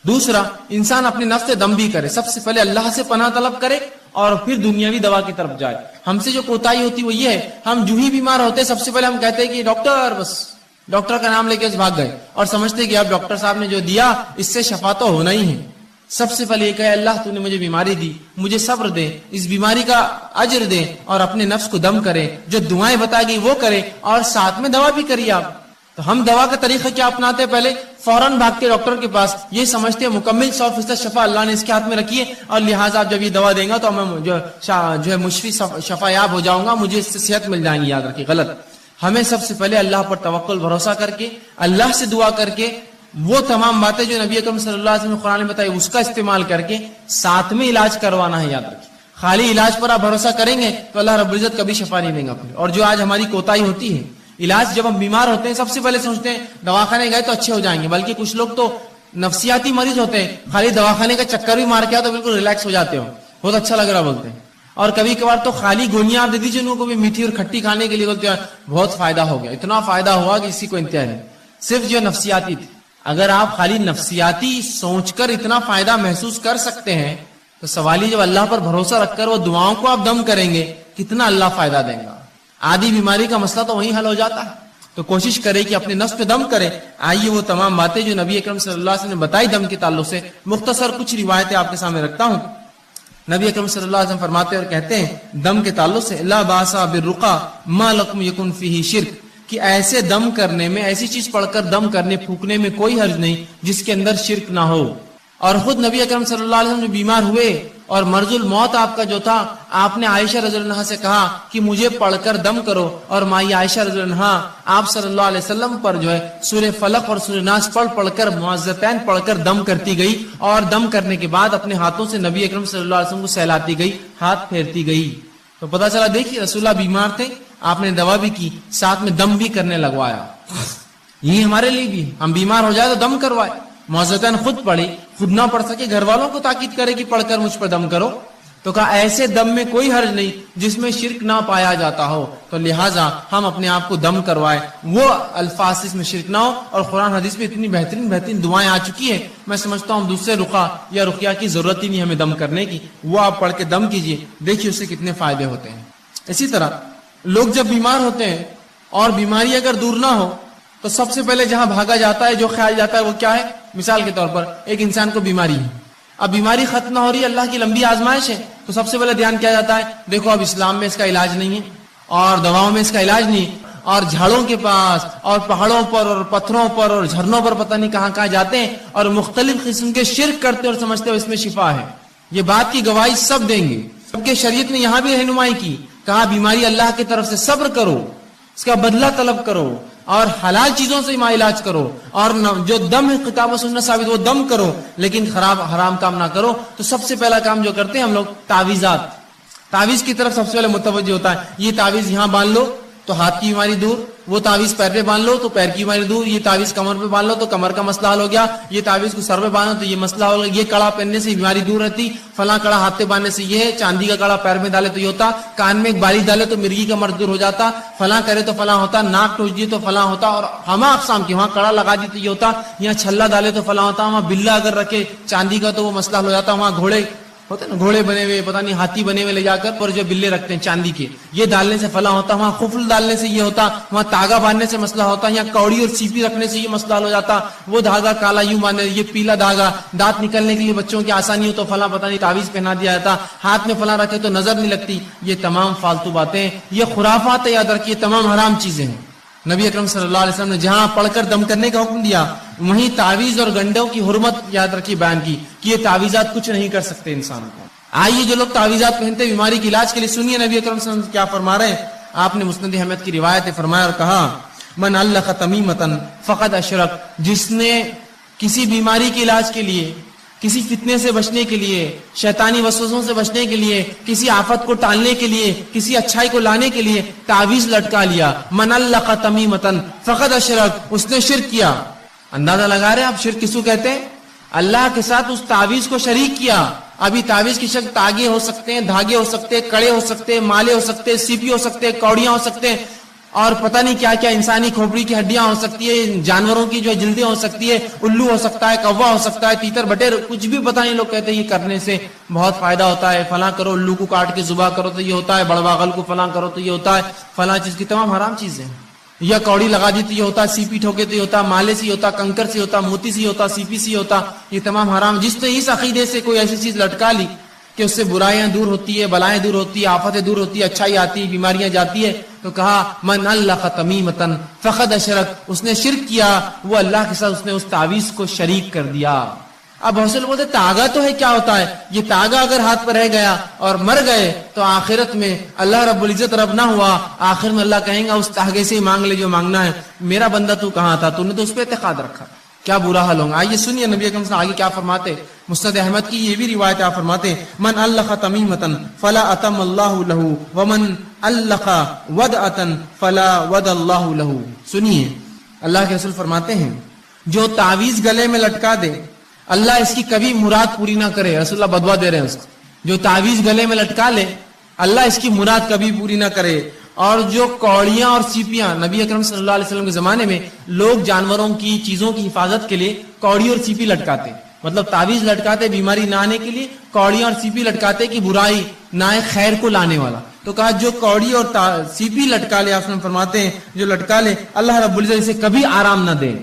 دوسرا، انسان اپنے نفس سے دم بھی کرے، سب سے پہلے اللہ سے پناہ طلب کرے اور پھر دنیاوی دوا کی طرف جائے. ہم سے جو کوتاہی ہوتی وہ یہ ہے، ہم جو ہی بیمار ہوتے سب سے پہلے ہم کہتے ہیں کہ ڈاکٹر، بس ڈاکٹر کا نام لے کے بھاگ گئے اور سمجھتے کہ اب ڈاکٹر صاحب نے جو دیا اس سے شفا تو ہونا ہی ہے. سب سے پہلے یہ کہے اللہ تو نے مجھے بیماری دی، مجھے صبر دے، اس بیماری کا اجر دے، اور اپنے نفس کو دم کرے، جو دعائیں بتا گئی وہ کرے اور ساتھ میں دوا بھی کریے آپ. تو ہم دوا کا طریقہ کیا اپناتے ہیں؟ پہلے فوراً بھاگتے ڈاکٹر کے پاس، یہ سمجھتے ہیں مکمل 100% شفا اللہ نے اس کے ہاتھ میں رکھی ہے اور لہٰذا آپ جب یہ دوا دیں گا تو میں جو ہے مشفی شفا یاب ہو جاؤں گا، مجھے اس سے صحت مل جائیں گی. یاد رکھیے غلط. ہمیں سب سے پہلے اللہ پر توکل بھروسہ کر کے، اللہ سے دعا کر کے، وہ تمام باتیں جو نبی اکرم صلی اللہ علیہ وسلم نے قرآن میں بتائی اس کا استعمال کر کے ساتھ میں علاج کروانا ہے. یاد رکھیے خالی علاج پر آپ بھروسہ کریں گے تو اللہ رب العزت کبھی شفا نہیں دیں گا. پھر اور جو آج ہماری کوتاہی ہوتی ہے، علاج جب ہم بیمار ہوتے ہیں سب سے پہلے سوچتے ہیں دواخانے گئے تو اچھے ہو جائیں گے، بلکہ کچھ لوگ تو نفسیاتی مریض ہوتے ہیں، خالی دواخانے کا چکر بھی مار کے آؤ تو بالکل ریلیکس ہو جاتے ہو، بہت اچھا لگ رہا بولتے ہیں. اور کبھی کبھار تو خالی گولیاں آپ دے دیجیے ان کو بھی میٹھی اور کھٹی کھانے کے لیے، بولتے ہیں بہت فائدہ ہو گیا، اتنا فائدہ ہوا کہ کسی کو انتہا نہیں. صرف جو نفسیاتی تھی. اگر آپ خالی نفسیاتی سوچ کر اتنا فائدہ محسوس کر سکتے ہیں تو سوال ہی جب اللہ پر بھروسہ رکھ کر وہ دعاؤں کو آپ دم کریں گے کتنا اللہ فائدہ دیں گا. آدھی بیماری کا مسئلہ تو وہیں حل ہو جاتا ہے. تو کوشش کرے کہ اپنے نفس پہ دم کرے. آئیے وہ تمام باتیں جو نبی اکرم صلی اللہ علیہ وسلم نے بتائی دم کے تعلق سے، مختصر کچھ روایتیں آپ کے سامنے رکھتا ہوں. نبی اکرم صلی اللہ علیہ وسلم فرماتے اور کہتے ہیں دم کے تعلق سے، لا باسا بالرقا ما لکم یکن فیہ شرک، کہ ایسے دم کرنے میں، ایسی چیز پڑھ کر دم کرنے پھونکنے میں کوئی حرج نہیں جس کے اندر شرک نہ ہو. اور خود نبی اکرم صلی اللہ علیہ وسلم جو بیمار ہوئے اور مرض الموت آپ کا جو تھا، آپ نے عائشہ رضی اللہ عنہا سے کہا کہ مجھے پڑھ کر دم کرو، اور مائی عائشہ رضی اللہ عنہا آپ صلی اللہ علیہ وسلم پر جو ہے سورہ فلق اور سورہ ناس پڑھ کر معوذتین پڑھ کر دم کرتی گئی، اور دم کرنے کے بعد اپنے ہاتھوں سے نبی اکرم صلی اللہ علیہ وسلم کو سہلاتی گئی، ہاتھ پھیرتی گئی. تو پتا چلا دیکھیے رسول اللہ بیمار تھے، آپ نے دوا بھی کی، ساتھ میں دم بھی کرنے لگوایا. یہی ہمارے لیے بھی، ہم بیمار ہو جائے تو دم کروائے. معوذتین خود پڑھی، خود نہ پڑھ سکے گھر والوں کو تاکید کرے کہ پڑھ کر مجھ پر دم کرو. تو کہا ایسے دم میں کوئی حرج نہیں جس میں شرک نہ پایا جاتا ہو، تو لہٰذا ہم اپنے آپ کو دم کروائے. وہ الفاظ اس میں شرک نہ ہو. اور قرآن حدیث میں اتنی بہترین دعائیں آ چکی ہیں، میں سمجھتا ہوں دوسرے رقیہ یا رقیہ کی ضرورت ہی نہیں ہمیں دم کرنے کی. وہ آپ پڑھ کے دم کیجئے، دیکھیے اس سے کتنے فائدے ہوتے ہیں. اسی طرح لوگ جب بیمار ہوتے ہیں اور بیماری اگر دور نہ ہو تو سب سے پہلے جہاں بھاگا جاتا ہے، جو خیال جاتا ہے وہ کیا ہے؟ مثال کے طور پر ایک انسان کو بیماری ہے، اب بیماری ختم نہ ہو رہی ہے، اللہ کی لمبی آزمائش ہے، تو سب سے پہلے دھیان کیا جاتا ہے؟ دیکھو اب اسلام میں اس کا علاج نہیں ہے اور دواؤں میں اس کا علاج نہیں، اور جھاڑوں کے پاس اور پہاڑوں پر اور پتھروں پر اور جھرنوں پر پتہ نہیں کہاں کہاں جاتے ہیں اور مختلف قسم کے شرک کرتے اور سمجھتے ہو اس میں شفا ہے. یہ بات کی گواہی سب دیں گے، سب کے شریعت نے یہاں بھی رہنمائی کی، کہا بیماری اللہ کی طرف سے، صبر کرو، اس کا بدلہ طلب کرو اور حلال چیزوں سے علاج کرو، اور جو دم ہے کتاب و سنت ثابت وہ دم کرو، لیکن حرام کام نہ کرو. تو سب سے پہلا کام جو کرتے ہیں ہم لوگ تعویذات، تعویذ کی طرف سب سے پہلے متوجہ ہوتا ہے. یہ تعویذ یہاں باندھ لو تو ہاتھ کی بیماری دور، وہ تعویذ پیر پہ باندھ لو تو پیر کی بیماری دور، یہ تعویذ کمر پہ باندھ لو تو کمر کا مسئلہ حل ہو گیا، یہ تعویذ کو سر پہ باندھو تو یہ مسئلہ ہو گیا، یہ کڑا پہننے سے بیماری دور رہتی، فلاں کڑا ہاتھ پہ باندھنے سے یہ ہے، چاندی کا کڑا پیر میں ڈالے تو یہ ہوتا، کان میں ایک بالی ڈالے تو مرغی کا مرض دور ہو جاتا، فلاں کرے تو فلاں ہوتا، ناک ٹوچ دیے تو فلاں ہوتا، اور ہما اقسام کی، وہاں کڑا لگا دی تو یہ ہوتا، یہاں چھلا ڈالے تو فلاں ہوتا، وہاں بلا اگر رکھے چاندی کا تو وہ مسئلہ حل ہو جاتا، وہاں گھوڑے ہوتے نا، گھوڑے بنے ہوئے پتہ نہیں ہاتھی بنے ہوئے لے جا کر اور جو بلے رکھتے ہیں چاندی کے، یہ ڈالنے سے فلاں ہوتا، وہاں خفل ڈالنے سے یہ ہوتا، وہاں تاگا باندھنے سے مسئلہ ہوتا، یہاں کوڑی اور سیپی رکھنے سے یہ مسئلہ حل ہو جاتا، وہ دھاگا کالا یوں باندھنے، یہ پیلا دھاگا، دانت نکلنے کے لیے بچوں کی آسانی ہو تو فلاں پتہ نہیں تعویذ پہنا دیا جاتا، ہاتھ میں فلاں رکھے تو نظر نہیں لگتی. یہ تمام فالتو باتیں، یہ خرافات ہے، یاد رکھیے تمام حرام چیزیں ہیں. نبی اکرم صلی اللہ علیہ وسلم نے جہاں پڑھ کر دم کرنے کا حکم دیا وہیں تعویذ اور گنڈوں کی حرمت یاد رکھی بیان کی کہ یہ تعویذات کچھ نہیں کر سکتے انسان کو. آئیے جو لوگ تعویذات پہنتے بیماری کے علاج کے لیے، سنیے نبی اکرم صلی اللہ علیہ وسلم کیا فرما رہے ہیں. آپ نے مسند احمد کی روایت فرمایا اور کہا من علق تمیمتن فقد اشرک، جس نے کسی بیماری کے علاج کے لیے، کسی فتنے سے بچنے کے لیے، شیطانی وسوسوں سے بچنے کے لیے، کسی آفت کو ٹالنے کے لیے، کسی اچھائی کو لانے کے لیے تعویذ لٹکا لیا، من علق تمیمتن فقد اشرک، اس نے شرک کیا۔ اندازہ لگا رہے آپ شرک کس کو کہتے ہیں؟ اللہ کے ساتھ اس تعویذ کو شریک کیا۔ ابھی تعویذ کی شکل تاگے ہو سکتے ہیں، دھاگے ہو سکتے ہیں، کڑے ہو سکتے ہیں، مالے ہو سکتے ہیں، سیپی ہو سکتے ہیں، کوڑیاں ہو سکتے ہیں، اور پتہ نہیں کیا کیا، انسانی کھوپڑی کی ہڈیاں ہو سکتی ہے، جانوروں کی جو جلدیں ہو سکتی ہے، الو ہو سکتا ہے، کوا ہو سکتا ہے، تیتر بٹیر، کچھ بھی پتہ نہیں، لوگ کہتے ہیں یہ کرنے سے بہت فائدہ ہوتا ہے، فلاں کرو، الو کو کاٹ کے ذبح کرو تو یہ ہوتا ہے، بڑواغل کو فلاں کرو تو یہ ہوتا ہے، فلاں چیز کی تمام حرام چیزیں، یا کوڑی لگا دی تو یہ ہوتا ہے، سیپی ٹھوکے تو یہ ہوتا، مالے سے ہوتا، کنکر سے ہوتا، موتی سے ہوتا، سیپی سے ہوتا، یہ تمام حرام۔ جس نے اس عقیدے سے کوئی ایسی چیز لٹکا لی کہ اس سے برائیاں دور ہوتی ہے، بلائیں دور ہوتی ہے، آفتیں دور ہوتی ہے، اچھائی آتی ہے، بیماریاں جاتی ہے، تو کہا من علق تمیمتن فقد اشرک، اس نے شرک کیا، وہ اللہ کے ساتھ اس نے اس تعویذ کو شریک کر دیا۔ اب بہت سے لوگ بولتے تاگا تو ہے، کیا ہوتا ہے یہ تاگا؟ اگر ہاتھ پر رہ گیا اور مر گئے تو آخرت میں اللہ رب العزت رب نہ ہوا، آخر میں اللہ کہیں گا اس تاگے سے ہی مانگ لے جو مانگنا ہے، میرا بندہ تو کہاں تھا، تو نے تو اس پہ اعتقاد رکھا، کیا برا حال ہوگا۔ آئیے سنیے نبی اکرم صلی اللہ علیہ وسلم آگے کیا فرماتے، مسند احمد کی یہ بھی روایت آپ فرماتے، من علق تمیمتن فلا اتم اللہ لہ ومن علق ودعتن فلا ود اللہ لہ۔ سنیے اللہ کے رسول فرماتے ہیں جو تعویذ گلے میں لٹکا دے اللہ اس کی کبھی مراد پوری نہ کرے، رسول اللہ بدوا دے رہے ہیں اس کو، جو تعویذ گلے میں لٹکا لے اللہ اس کی مراد کبھی پوری نہ کرے۔ اور جو کوڑیاں اور سیپیاں، نبی اکرم صلی اللہ علیہ وسلم کے زمانے میں لوگ جانوروں کی چیزوں کی حفاظت کے لیے کوڑی اور سیپی لٹکاتے، مطلب تعویذ لٹکاتے بیماری نہ آنے کے لیے، کوڑیاں اور سیپی لٹکاتے کہ برائی نہ آئے، خیر کو لانے والا۔ تو کہا جو کوڑی اور سیپی لٹکا لے، آپ فرماتے ہیں جو لٹکا لے اللہ رب العزت اسے کبھی آرام نہ دے۔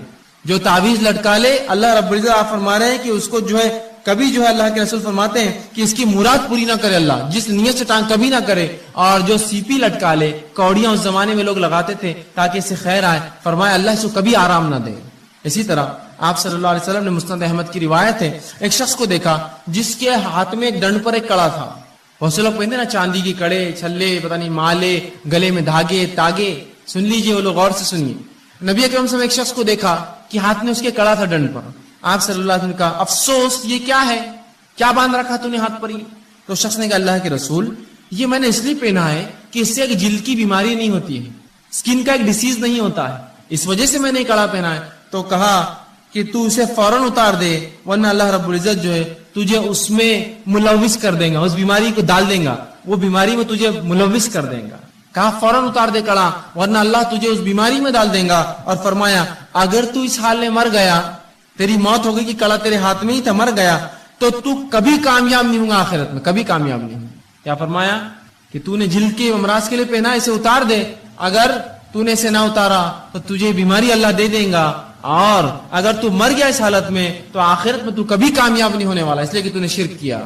جو تعویذ لٹکا لے اللہ رب العزت آپ فرما رہے ہیں کہ اس کو جو ہے کبھی جو ہے اللہ کے رسول فرماتے ہیں کہ اس کی مراد پوری نہ کرے اللہ، جس نیت سے ٹانگ کبھی نہ کرے۔ اور جو سیپی لٹکا لے، کوڑیاں اس زمانے میں لوگ لگاتے تھے تاکہ اس سے خیر آئے، فرمایا اللہ اس کو کبھی آرام نہ دے۔ اسی طرح آپ صلی اللہ علیہ وسلم نے مسند احمد کی روایت ہے، ایک شخص کو دیکھا جس کے ہاتھ میں ایک ڈنڈ پر ایک کڑا تھا۔ بہت سے لوگ پہنتے نا چاندی کے کڑے، چھلے، پتہ نہیں مالے، گلے میں دھاگے، تاگے، سن لیجئے وہ لوگ غور سے سنیے۔ نبی اکرم صلی اللہ علیہ وسلم ایک شخص کو دیکھا کہ ہاتھ میں اس کے کڑا تھا ڈنڈ پر، آپ صلی اللہ علیہ وسلم نے کہا افسوس یہ کیا ہے، کیا باندھ رکھا تو نے ہاتھ پر ہی؟ تو شخص نے کہا اللہ کے رسول یہ میں نے اس لیے پہنا ہے کہ اس سے ایک جلد کی بیماری نہیں ہوتی ہے، سکن کا ایک ڈیزیز نہیں ہوتا ہے، اس وجہ سے میں نے کڑا پہنا ہے۔ تو کہا کہ تو اسے فوراً اتار دے ورنہ اللہ رب العزت جو ہے تجھے اس میں ملوث کر دے گا، اس بیماری کو ڈال دے گا، وہ بیماری میں تجھے ملوث کر دے گا۔ کہا فوراً اتار دے کڑا ورنہ اللہ تجھے اس بیماری میں ڈال دے گا۔ اور فرمایا اگر تو اس حال میں مر گیا، تیری موت ہو گئی کہ کڑا تیرے ہاتھ میں ہی تھا، مر گیا تو تو کبھی کامیاب نہیں ہوگا، آخرت میں کبھی کامیاب نہیں ہوگا۔ کیا فرمایا کہ تو نے جلد کے امراض کے لیے پہنا، اسے اتار دے، اگر تو نے اسے نہ اتارا تو تجھے بیماری اللہ دے دے گا، اور اگر تو مر گیا اس حالت میں تو آخرت میں تو کبھی کامیاب نہیں ہونے والا، اس لیے کہ تو نے شرک کیا۔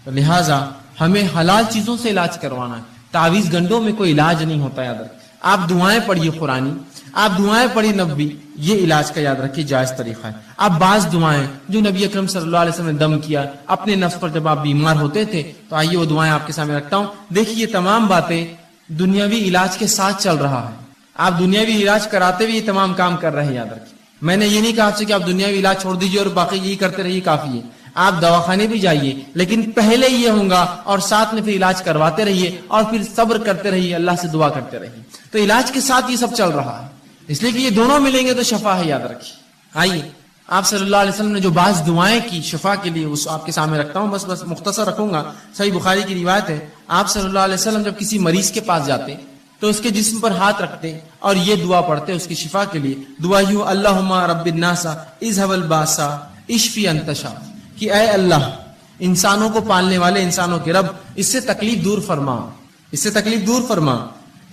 تو لہٰذا ہمیں حلال چیزوں سے علاج کروانا ہے، تعویذ گنڈوں میں کوئی علاج نہیں ہوتا، یاد رکھیں۔ آپ دعائیں پڑھیے قرآنی، آپ دعائیں پڑھیے نبوی، یہ علاج کا یاد رکھیے جائز طریقہ ہے۔ آپ بعض دعائیں جو نبی اکرم صلی اللہ علیہ وسلم نے دم کیا اپنے نفس پر جب آپ بیمار ہوتے تھے، تو آئیے وہ دعائیں آپ کے سامنے رکھتا ہوں۔ دیکھیے یہ تمام باتیں دنیاوی علاج کے ساتھ چل رہا ہے، آپ دنیاوی علاج کراتے ہوئے یہ تمام کام کر رہے ہیں، یاد رکھیے۔ میں نے یہ نہیں کہا آپ سے کہ آپ دنیاوی علاج چھوڑ دیجیے اور باقی یہی کرتے رہیے، کافی ہے۔ آپ دواخانے بھی جائیے لیکن پہلے یہ ہوگا، اور ساتھ میں پھر علاج کرواتے رہیے، اور پھر صبر کرتے رہیے، اللہ سے دعا کرتے رہیے۔ تو علاج کے ساتھ یہ سب چل رہا ہے، اس لیے کہ یہ دونوں ملیں گے تو شفا ہے، یاد رکھیے۔ آئیے آپ صلی اللہ علیہ وسلم نے جو بعض دعائیں کی شفا کے لیے، اس آپ کے سامنے رکھتا ہوں، بس مختصر رکھوں گا۔ صحیح بخاری کی روایت ہے، آپ صلی اللہ علیہ وسلم جب کسی مریض کے پاس جاتے تو اس کے جسم پر ہاتھ رکھتے اور یہ دعا پڑھتے اس کی شفا کے لیے۔ دعا یوں اللہم رب الناس اذهب الباس اشفی انت شافی، کہ اے اللہ انسانوں کو پالنے والے، انسانوں کے رب، اس سے تکلیف دور فرما، اس سے تکلیف دور فرما،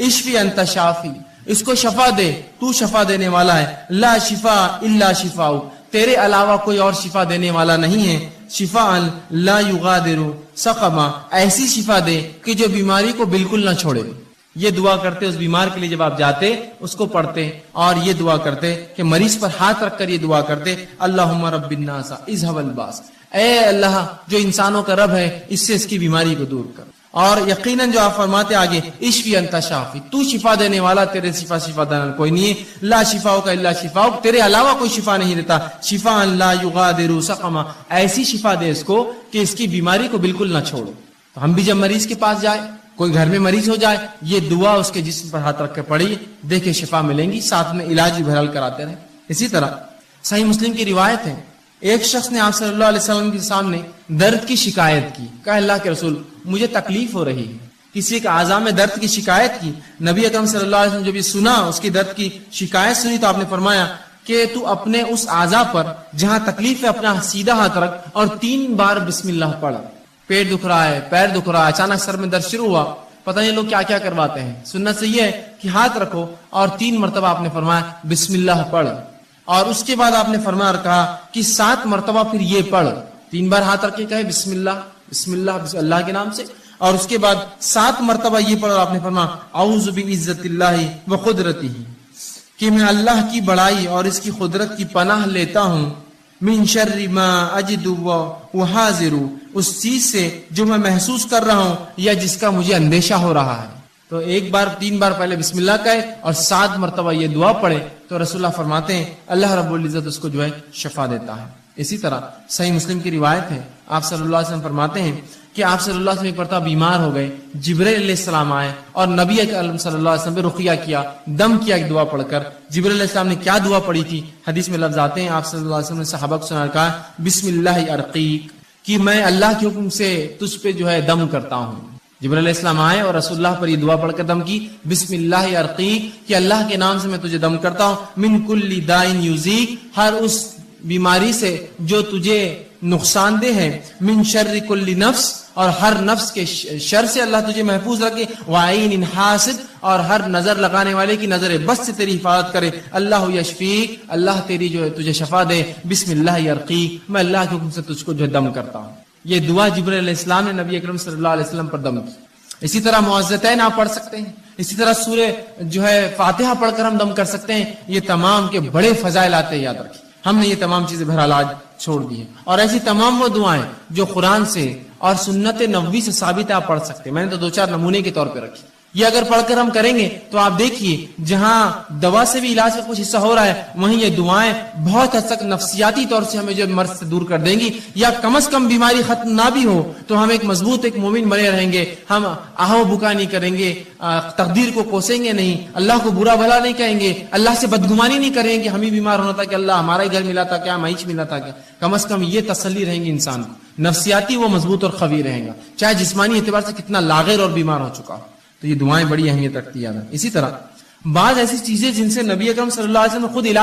اشفی انت شافی، اس کو شفا دے، تو شفا دینے والا ہے، لا شفا الا شفاء، تیرے علاوہ کوئی اور شفا دینے والا نہیں ہے، شفاء لا یغادر سقما، ایسی شفا دے کہ جو بیماری کو بالکل نہ چھوڑے۔ یہ دعا کرتے اس بیمار کے لیے، جب آپ جاتے اس کو پڑھتے اور یہ دعا کرتے کہ مریض پر ہاتھ رکھ کر یہ دعا کرتے اللہم رب الناس اذهب الباس، اے اللہ جو انسانوں کا رب ہے اس سے اس کی بیماری کو دور کر۔ اور یقیناً جو آپ فرماتے آگے اشفی انت شافی، تو شفا دینے والا، تیرے شفا دینے کوئی نہیں ہے، لا شفاؤ کا الا شفاؤ، تیرے علاوہ کوئی شفا نہیں دیتا، شفا لا یغادر سقما، ایسی شفا دے اس کو کہ اس کی بیماری کو بالکل نہ چھوڑو۔ تو ہم بھی جب مریض کے پاس جائے، کوئی گھر میں مریض ہو جائے، یہ دعا اس کے جسم پر ہاتھ رکھ کے پڑھی، دیکھے شفا ملیں گی، ساتھ میں علاج بھی بہرحال کراتے رہے۔ اسی طرح صحیح مسلم کی روایت ہے، ایک شخص نے آپ صلی اللہ علیہ وسلم کے سامنے درد کی شکایت کی، کہا اللہ کے رسول مجھے تکلیف ہو رہی ہے، کسی کے اعضاء میں درد کی شکایت کی۔ نبی اکرم صلی اللہ علیہ وسلم جب یہ سنا، اس کی درد کی شکایت سنی، تو آپ نے فرمایا کہ تو اپنے اس اعضاء پر جہاں تکلیف ہے اپنا سیدھا ہاتھ رکھ اور 3 بار بسم اللہ پڑھ۔ پیٹ دکھ رہا ہے، پیر دکھ رہا ہے، اچانک سر میں درد شروع ہوا، پتہ نہیں لوگ کیا کیا کرواتے ہیں، سنت سے یہ ہے کہ ہاتھ رکھو اور 3 مرتبہ آپ نے فرمایا بسم اللہ پڑھ، اور اس کے بعد آپ نے فرمایا اور کہا کہ 7 مرتبہ پھر یہ پڑھ، 3 بار ہاتھ رکھ کے کہے بسم اللہ بسم اللہ بسم اللہ کے نام سے، اور اس کے بعد 7 مرتبہ یہ پڑھ، اور آپ نے فرمایا اعوذ بعزت اللہ و قدرتہ، کہ میں اللہ کی بڑائی اور اس کی قدرت کی پناہ لیتا ہوں، من شر ما اجد و حاضر، اس چیز سے جو میں محسوس کر رہا ہوں یا جس کا مجھے اندیشہ ہو رہا ہے۔ تو 3 بار پہلے بسم اللہ کہے اور 7 مرتبہ یہ دعا پڑھے، تو رسول اللہ فرماتے ہیں اللہ رب العزت اس کو جو ہے شفا دیتا ہے۔ اسی طرح صحیح مسلم کی روایت ہے، آپ صلی اللہ علیہ وسلم فرماتے ہیں کہ آپ صلی اللہ علیہ وسلم ایک مرتبہ بیمار ہو گئے، جبرائیل علیہ السلام آئے اور نبی اکرم صلی اللہ علیہ وسلم پہ رقیہ کیا، دم کیا ایک دعا پڑھ کر۔ جبرائیل علیہ السلام نے کیا دعا پڑھی تھی؟ حدیث میں لفظ آتے ہیں، آپ صلی اللہ علیہ وسلم نے صحابہ کو سنا، کہا بسم اللہ ارقیک، کہ میں اللہ کے حکم سے تجھ پہ جو ہے دم کرتا ہوں۔ جبرائیل علیہ السلام آئے اور رسول اللہ پر یہ دعا پڑھ کر دم کی، بسم اللہ ارقیک، کہ اللہ کے نام سے میں تجھے دم کرتا ہوں، من کل دائن یوزیک، ہر اس بیماری سے جو تجھے نقصان دہ ہے، من شر کل نفس، اور ہر نفس کے شر سے اللہ تجھے محفوظ رکھے، وعین حاسد، اور ہر نظر لگانے والے کی نظر بس سے تیری حفاظت کرے، اللہ یشفیک، اللہ تیری جو ہے تجھے شفا دے، بسم اللہ ارقیک، میں اللہ کے حکم سے تجھ کو جو دم کرتا ہوں۔ یہ دعا جبرائیل علیہ السلام نے نبی اکرم صلی اللہ علیہ وسلم پر دم کی۔ اسی طرح معوذتین آپ پڑھ سکتے ہیں، اسی طرح سورہ جو ہے فاتحہ پڑھ کر ہم دم کر سکتے ہیں۔ یہ تمام کے بڑے فضائل آتے ہیں، یاد رکھیں۔ ہم نے یہ تمام چیزیں بہرحال آج چھوڑ دی ہیں، اور ایسی تمام وہ دعائیں جو قرآن سے اور سنت نبوی سے ثابت ہے آپ پڑھ سکتے ہیں۔ میں نے تو 2-4 نمونے کے طور پہ رکھی، یہ اگر پڑھ کر ہم کریں گے تو آپ دیکھیے جہاں دوا سے بھی علاج کا کچھ حصہ ہو رہا ہے، وہیں یہ دعائیں بہت حد تک نفسیاتی طور سے ہمیں جو مرض سے دور کر دیں گی، یا کم از کم بیماری ختم نہ بھی ہو تو ہم ایک مضبوط ایک مومن بنے رہیں گے، ہم آہو بکا نہیں کریں گے، تقدیر کو کوسیں گے نہیں، اللہ کو برا بھلا نہیں کہیں گے، اللہ سے بدگمانی نہیں کریں گے، ہم ہی بیمار ہونا تھا کہ اللہ ہمارا ہی گھر ملا تھا کیا، معیش ملا تھا کیا، کم از کم یہ تسلی رہیں گی انسان کو، نفسیاتی وہ مضبوط اور قوی رہے گا، چاہے جسمانی اعتبار سے کتنا لاغر اور بیمار ہو چکا ہو۔ تو یہ دعائیں بڑی اہمیت رکھتی ہیں۔ اسی طرح بعض ایسی چیزیں جن سے نبی اکرم صلی اللہ علیہ وسلم خود علاج